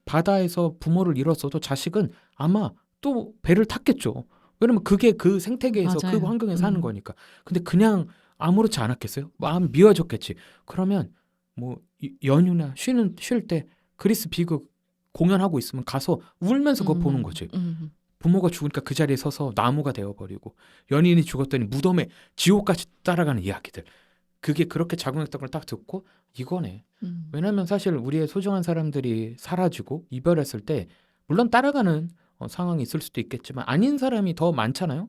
바다에서 부모를 잃었어도 자식은 아마 또 배를 탔겠죠. 왜냐면 그게 그 생태계에서 맞아요. 그 환경에 사는 거니까. 근데 그냥 아무렇지 않았겠어요? 마음 미워졌겠지. 그러면 뭐 연휴나 쉴 때 그리스 비극 공연하고 있으면 가서 울면서 그거 보는 거지. 부모가 죽으니까 그 자리에 서서 나무가 되어버리고 연인이 죽었더니 무덤에 지옥까지 따라가는 이야기들. 그게 그렇게 작용했던 걸 딱 듣고 이거네. 왜냐면 사실 우리의 소중한 사람들이 사라지고 이별했을 때 물론 따라가는 상황이 있을 수도 있겠지만 아닌 사람이 더 많잖아요.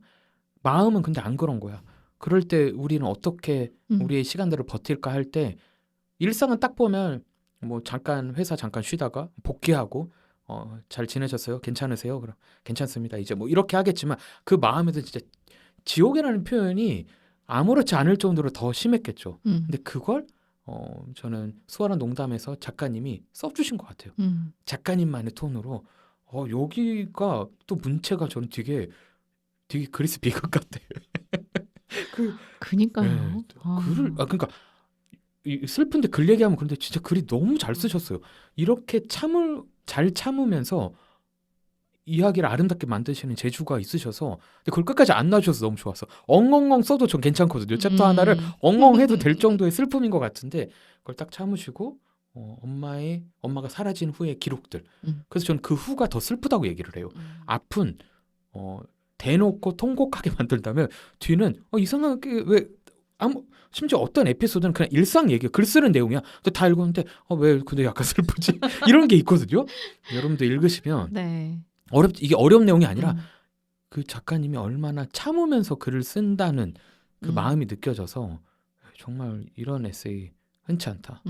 마음은 근데 안 그런 거야. 그럴 때 우리는 어떻게 우리의 시간들을 버틸까 할 때 일상은 딱 보면 뭐 잠깐 회사 잠깐 쉬다가 복귀하고 잘 지내셨어요? 괜찮으세요? 그럼 괜찮습니다. 이제 뭐 이렇게 하겠지만 그 마음에도 진짜 지옥이라는 표현이 아무렇지 않을 정도로 더 심했겠죠. 근데 그걸 저는 수월한 농담에서 작가님이 써주신 것 같아요. 작가님만의 톤으로 여기가 또 문체가 저는 되게 그리스 비극 같아요. 그니까요. 글을 그러니까 슬픈데 글 얘기하면 그런데 진짜 글이 너무 잘 쓰셨어요. 이렇게 잘 참으면서 이야기를 아름답게 만드시는 재주가 있으셔서 근데 그걸 끝까지 안 놔주셔서 너무 좋았어. 엉엉엉 써도 전 괜찮거든요. 챕터 하나를 엉엉 해도 될 정도의 슬픔인 것 같은데 그걸 딱 참으시고 엄마가 사라진 후의 기록들. 그래서 저는 그 후가 더 슬프다고 얘기를 해요. 앞은 대놓고 통곡하게 만들다면 뒤는 이상하게 왜 심지어 어떤 에피소드는 그냥 일상 얘기야. 글 쓰는 내용이야. 근데 다 읽었는데 왜 근데 약간 슬프지? 이런 게 있거든요. 여러분도 읽으시면 네. 이게 어려운 내용이 아니라 그 작가님이 얼마나 참으면서 글을 쓴다는 그 마음이 느껴져서 정말 이런 에세이 흔치 않다.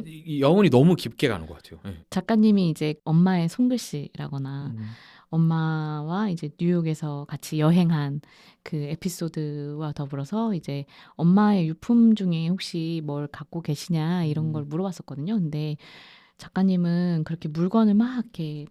이 영혼이 너무 깊게 가는 것 같아요. 네. 작가님이 이제 엄마의 손글씨라거나 엄마와 이제 뉴욕에서 같이 여행한 그 에피소드와 더불어서 이제 엄마의 유품 중에 혹시 뭘 갖고 계시냐 이런 걸 물어봤었거든요. 근데 작가님은 그렇게 물건을 막 이렇게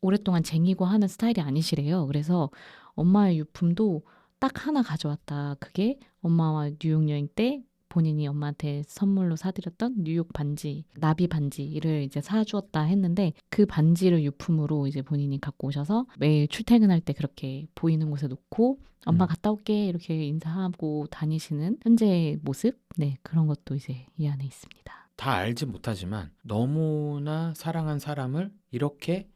오랫동안 쟁이고 하는 스타일이 아니시래요. 그래서 엄마의 유품도 딱 하나 가져왔다. 그게 엄마와 뉴욕 여행 때 본인이 엄마한테 선물로 사드렸던 뉴욕 반지, 나비 반지를 이제 사주었다 했는데 그 반지를 유품으로 이제 본인이 갖고 오셔서 매일 출퇴근할 때 그렇게 보이는 곳에 놓고 엄마 갔다 올게 이렇게 인사하고 다니시는 현재의 모습? 네, 그런 것도 이제 이 안에 있습니다. 다 알지 못하지만 너무나 사랑한 사람을 이렇게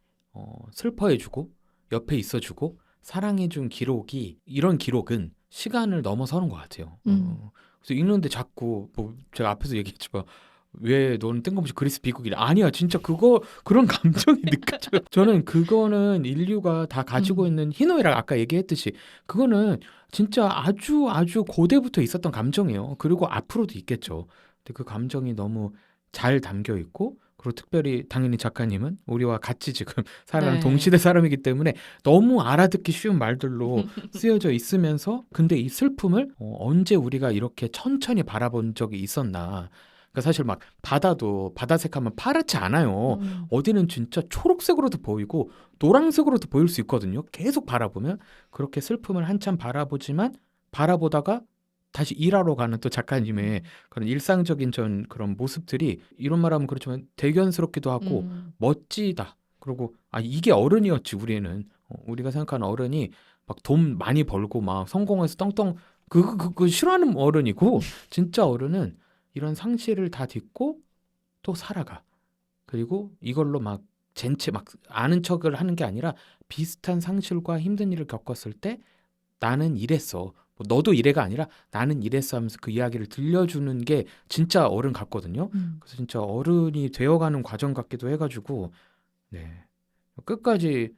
슬퍼해주고 옆에 있어주고 사랑해준 기록이 이런 기록은 시간을 넘어서는 것 같아요. 그래서 읽는데 자꾸 뭐 제가 앞에서 얘기했지만 왜 너는 뜬금없이 그리스 비극이래. 아니야 진짜 그런 감정이 느껴져요. 저는 그거는 인류가 다 가지고 있는 희노애락 아까 얘기했듯이 그거는 진짜 아주 고대부터 있었던 감정이에요. 그리고 앞으로도 있겠죠. 근데 그 감정이 너무 잘 담겨 있고 그리고 특별히 당연히 작가님은 우리와 같이 지금 살아가는 네. 동시대 사람이기 때문에 너무 알아듣기 쉬운 말들로 쓰여져 있으면서 근데 이 슬픔을 언제 우리가 이렇게 천천히 바라본 적이 있었나. 그러니까 사실 막 바다도 바다색 하면 파랗지 않아요. 어디는 진짜 초록색으로도 보이고 노란색으로도 보일 수 있거든요. 계속 바라보면 그렇게 슬픔을 한참 바라보지만 바라보다가 다시 일하러 가는 또 작가님의 그런 일상적인 그런 모습들이 이런 말하면 그렇지만 대견스럽기도 하고 멋지다. 그리고 아 이게 어른이었지 우리는 우리가 생각하는 어른이 막 돈 많이 벌고 막 성공해서 떵떵 그 싫어하는 어른이고 진짜 어른은 이런 상실을 다 딛고 또 살아가. 그리고 이걸로 막 젠체 막 아는 척을 하는 게 아니라 비슷한 상실과 힘든 일을 겪었을 때 나는 이랬어. 뭐 너도 이래가 아니라 나는 이랬어 하면서 그 이야기를 들려주는 게 진짜 어른 같거든요. 그래서 진짜 어른이 되어가는 과정 같기도 해가지고 네. 끝까지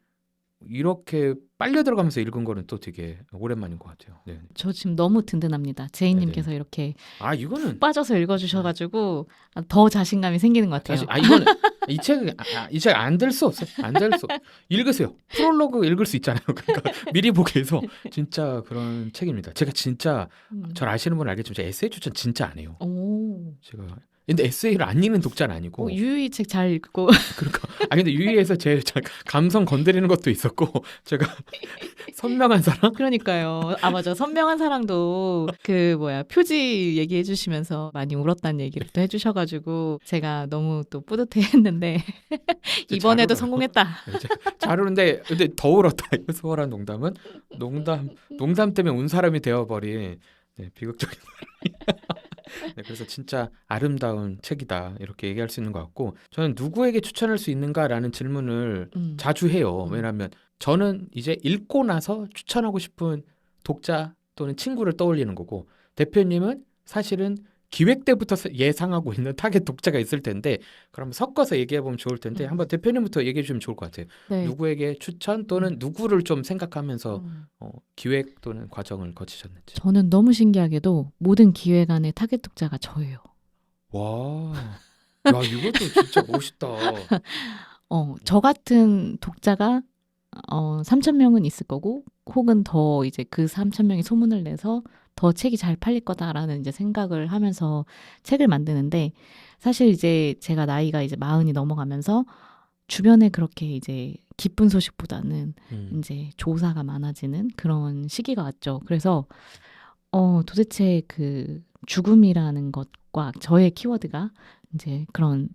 이렇게 빨려 들어가면서 읽은 거는 또 되게 오랜만인 것 같아요. 네. 저 지금 너무 든든합니다. 제이님께서 이렇게 아 이거는 빠져서 읽어주셔가지고 더 자신감이 생기는 것 같아요. 사실 이거는 이 책 안 될 수 없어요. 안 될 수 읽으세요. 프롤로그 읽을 수 있잖아요. 그러니까 미리 보기 위해서 진짜 그런 책입니다. 제가 진짜 절 아시는 분은 알겠지만 제가 에세이 추천 진짜 안 해요. 오. 제가 근데 에세이를 안 읽는 독자는 아니고 유유히 책 잘 읽고 그러니까 근데 유희에서 제일 감성 건드리는 것도 있었고 제가 선명한 사랑 그러니까요. 아 맞아. 선명한 사랑도 그 뭐야 표지 얘기해 주시면서 많이 울었다는 얘기를 또 해주셔가지고 제가 너무 또 뿌듯해했는데 이번에도 성공했다. 잘 우는데 근데 더 울었다. 소월한 농담은 농담 때문에 운 사람이 되어버린 네, 비극적인 사람이. 네, 그래서 진짜 아름다운 책이다 이렇게 얘기할 수 있는 것 같고 저는 누구에게 추천할 수 있는가라는 질문을 자주 해요. 왜냐하면 저는 이제 읽고 나서 추천하고 싶은 독자 또는 친구를 떠올리는 거고 대표님은 사실은 기획 때부터 예상하고 있는 타겟 독자가 있을 텐데 그럼 섞어서 얘기해 보면 좋을 텐데 한번 대표님부터 얘기해 주시면 좋을 것 같아요. 네. 누구에게 추천 또는 누구를 좀 생각하면서 기획 또는 과정을 거치셨는지. 저는 너무 신기하게도 모든 기획안의 타겟 독자가 저예요. 와, 야 이것도 진짜 멋있다. 저 같은 독자가 3,000명은 있을 거고 혹은 더 이제 그 3,000명이 소문을 내서 더 책이 잘 팔릴 거다라는 이제 생각을 하면서 책을 만드는데 사실 이제 제가 나이가 이제 40이 넘어가면서 주변에 그렇게 이제 기쁜 소식보다는 이제 조사가 많아지는 그런 시기가 왔죠. 그래서 도대체 그 죽음이라는 것과 저의 키워드가 이제 그런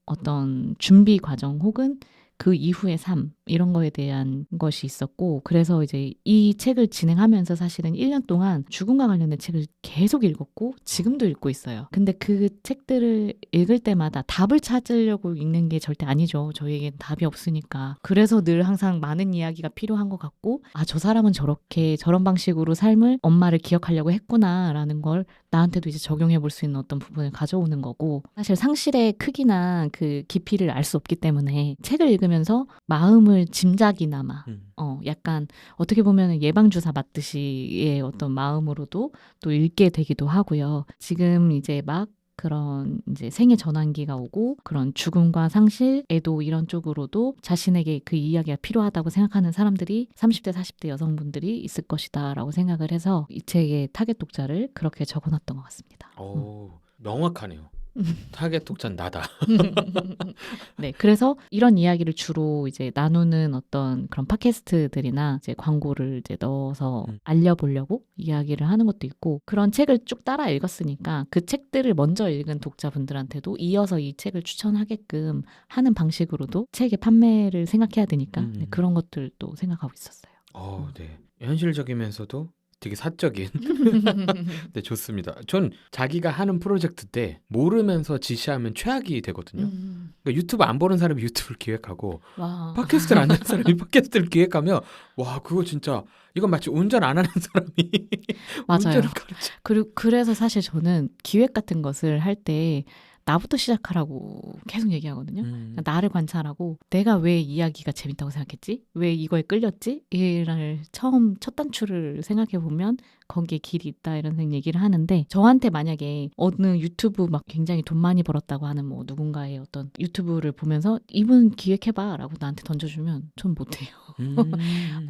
어떤 준비 과정 혹은 그 이후의 삶 이런 거에 대한 것이 있었고 그래서 이제 이 책을 진행하면서 사실은 1년 동안 죽음과 관련된 책을 계속 읽었고 지금도 읽고 있어요. 근데 그 책들을 읽을 때마다 답을 찾으려고 읽는 게 절대 아니죠. 저희에겐 답이 없으니까. 그래서 늘 항상 많은 이야기가 필요한 것 같고 아, 저 사람은 저렇게 저런 방식으로 삶을 엄마를 기억하려고 했구나라는 걸 나한테도 이제 적용해 볼 수 있는 어떤 부분을 가져오는 거고 사실 상실의 크기나 그 깊이를 알 수 없기 때문에 책을 읽으면서 마음을 짐작이나마 약간 어떻게 보면 예방주사 맞듯이의 어떤 마음으로도 또 읽게 되기도 하고요. 지금 이제 막 그런 이제 생의 전환기가 오고 그런 죽음과 상실, 애도 이런 쪽으로도 자신에게 그 이야기가 필요하다고 생각하는 사람들이 30대, 40대 여성분들이 있을 것이다라고 생각을 해서 이 책의 타겟 독자를 그렇게 적어놨던 것 같습니다. 오, 명확하네요. 타겟 독자는 나다. 네, 그래서 이런 이야기를 주로 이제 나누는 어떤 그런 팟캐스트들이나 이제 광고를 이제 넣어서 알려보려고 이야기를 하는 것도 있고 그런 책을 쭉 따라 읽었으니까 그 책들을 먼저 읽은 독자분들한테도 이어서 이 책을 추천하게끔 하는 방식으로도 책의 판매를 생각해야 되니까 네, 그런 것들도 생각하고 있었어요. 네. 현실적이면서도 되게 사적인. 네, 좋습니다. 전 자기가 하는 프로젝트 때 모르면서 지시하면 최악이 되거든요. 그러니까 유튜브 안 보는 사람이 유튜브를 기획하고 와. 팟캐스트를 안 듣는 사람이 팟캐스트를 기획하면 와 그거 진짜 이건 마치 운전 안 하는 사람이 맞아요. 운전을 가르쳐. 그리고 그래서 사실 저는 기획 같은 것을 할 때 나부터 시작하라고 계속 얘기하거든요. 나를 관찰하고 내가 왜 이야기가 재밌다고 생각했지? 왜 이거에 끌렸지? 이를 처음 첫 단추를 생각해 보면 거기에 길이 있다 이런 얘기를 하는데 저한테 만약에 어느 유튜브 막 굉장히 돈 많이 벌었다고 하는 뭐 누군가의 어떤 유튜브를 보면서 이분 기획해봐 라고 나한테 던져주면 전 못해요.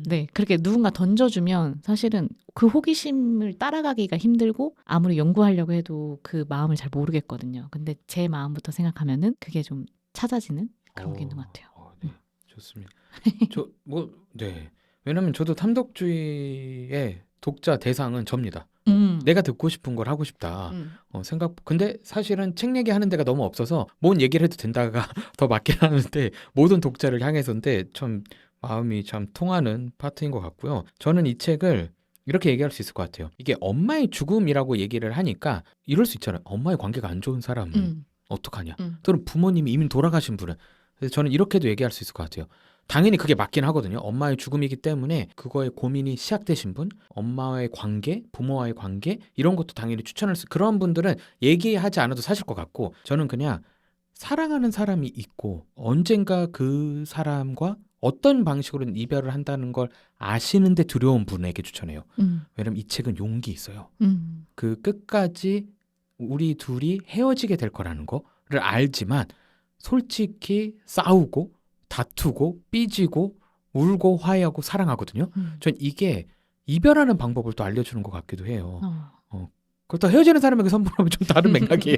네, 그렇게 누군가 던져주면 사실은 그 호기심을 따라가기가 힘들고 아무리 연구하려고 해도 그 마음을 잘 모르겠거든요. 근데 제 마음부터 생각하면은 그게 좀 찾아지는 그런 게 있는 것 같아요. 네, 좋습니다. 네. 왜냐면 저도 탐독주의의 독자 대상은 접니다. 내가 듣고 싶은 걸 하고 싶다. 근데 사실은 책 얘기 하는 데가 너무 없어서 뭔 얘기를 해도 된다가 더 맞긴 하는데 모든 독자를 향해서인데 참 마음이 참 통하는 파트인 것 같고요. 저는 이 책을 이렇게 얘기할 수 있을 것 같아요. 이게 엄마의 죽음이라고 얘기를 하니까 이럴 수 있잖아요. 엄마의 관계가 안 좋은 사람은 어떡하냐. 또는 부모님이 이미 돌아가신 분은. 그래서 저는 이렇게도 얘기할 수 있을 것 같아요. 당연히 그게 맞긴 하거든요. 엄마의 죽음이기 때문에 그거에 고민이 시작되신 분, 엄마와의 관계, 부모와의 관계 이런 것도 당연히 추천할 수 그런 분들은 얘기하지 않아도 사실 것 같고 저는 그냥 사랑하는 사람이 있고 언젠가 그 사람과 어떤 방식으로는 이별을 한다는 걸 아시는데 두려운 분에게 추천해요. 왜냐면 이 책은 용기 있어요. 그 끝까지 우리 둘이 헤어지게 될 거라는 거를 알지만 솔직히 싸우고 다투고 삐지고 울고 화해하고 사랑하거든요. 전 이게 이별하는 방법을 또 알려주는 것 같기도 해요. 그렇다 헤어지는 사람에게 선물하면 좀 다른 맥락이에요.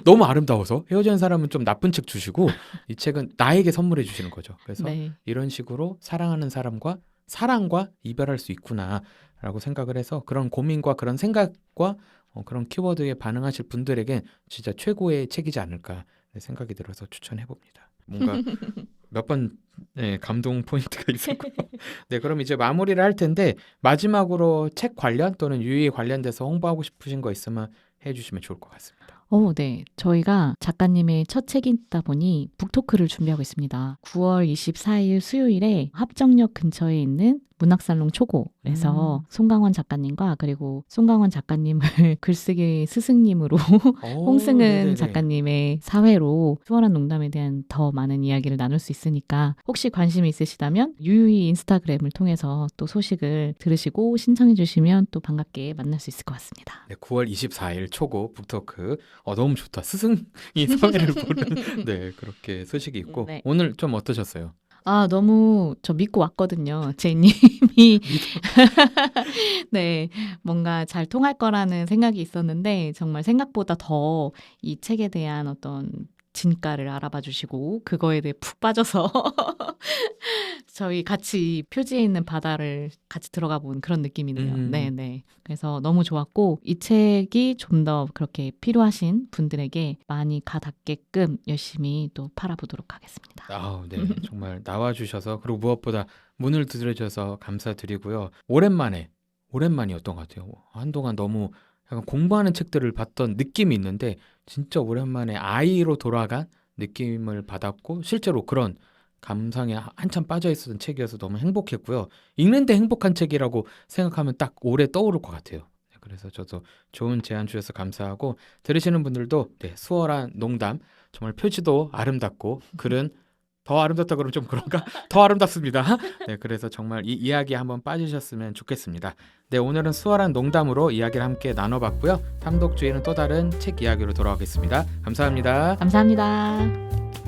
너무 아름다워서 헤어지는 사람은 좀 나쁜 책 주시고 이 책은 나에게 선물해 주시는 거죠. 그래서 네. 이런 식으로 사랑하는 사람과 사랑과 이별할 수 있구나라고 생각을 해서 그런 고민과 그런 생각과 그런 키워드에 반응하실 분들에겐 진짜 최고의 책이지 않을까 생각이 들어서 추천해 봅니다. 뭔가 몇 번 감동 포인트가 있었고요. 네, 그럼 이제 마무리를 할 텐데 마지막으로 책 관련 또는 유희 관련돼서 홍보하고 싶으신 거 있으면 해주시면 좋을 것 같습니다. 네. 저희가 작가님의 첫 책이다 보니 북토크를 준비하고 있습니다. 9월 24일 수요일에 합정역 근처에 있는 문학살롱 초고에서 송강원 작가님과 그리고 송강원 작가님을 글쓰기 스승님으로 홍승은 네네네. 작가님의 사회로 수월한 농담에 대한 더 많은 이야기를 나눌 수 있으니까 혹시 관심이 있으시다면 유유히 인스타그램을 통해서 또 소식을 들으시고 신청해 주시면 또 반갑게 만날 수 있을 것 같습니다. 네, 9월 24일 초고 북토크 너무 좋다. 스승이 사회를 보는 네 그렇게 소식이 있고 네. 오늘 좀 어떠셨어요? 너무 저 믿고 왔거든요. 제이님이 네, 뭔가 잘 통할 거라는 생각이 있었는데 정말 생각보다 더 이 책에 대한 어떤 진가를 알아봐 주시고 그거에 대해 푹 빠져서 저희 같이 표지에 있는 바다를 같이 들어가 본 그런 느낌이네요. 네네. 그래서 너무 좋았고 이 책이 좀 더 그렇게 필요하신 분들에게 많이 가닿게끔 열심히 또 팔아보도록 하겠습니다. 네, 정말 나와주셔서 그리고 무엇보다 문을 두드려줘서 감사드리고요. 오랜만이었던 것 같아요. 한동안 너무 약간 공부하는 책들을 봤던 느낌이 있는데 진짜 오랜만에 아이로 돌아간 느낌을 받았고 실제로 그런 감상에 한참 빠져 있었던 책이어서 너무 행복했고요. 읽는데 행복한 책이라고 생각하면 딱 오래 떠오를 것 같아요. 그래서 저도 좋은 제안 주셔서 감사하고 들으시는 분들도 수월한 농담 정말 표지도 아름답고 글은 더 아름답다 그러면 좀 그런가? 더 아름답습니다. 네, 그래서 정말 이 이야기에 한번 빠지셨으면 좋겠습니다. 네, 오늘은 수월한 농담으로 이야기를 함께 나눠봤고요. 탐독주의는 또 다른 책 이야기로 돌아오겠습니다. 감사합니다. 감사합니다.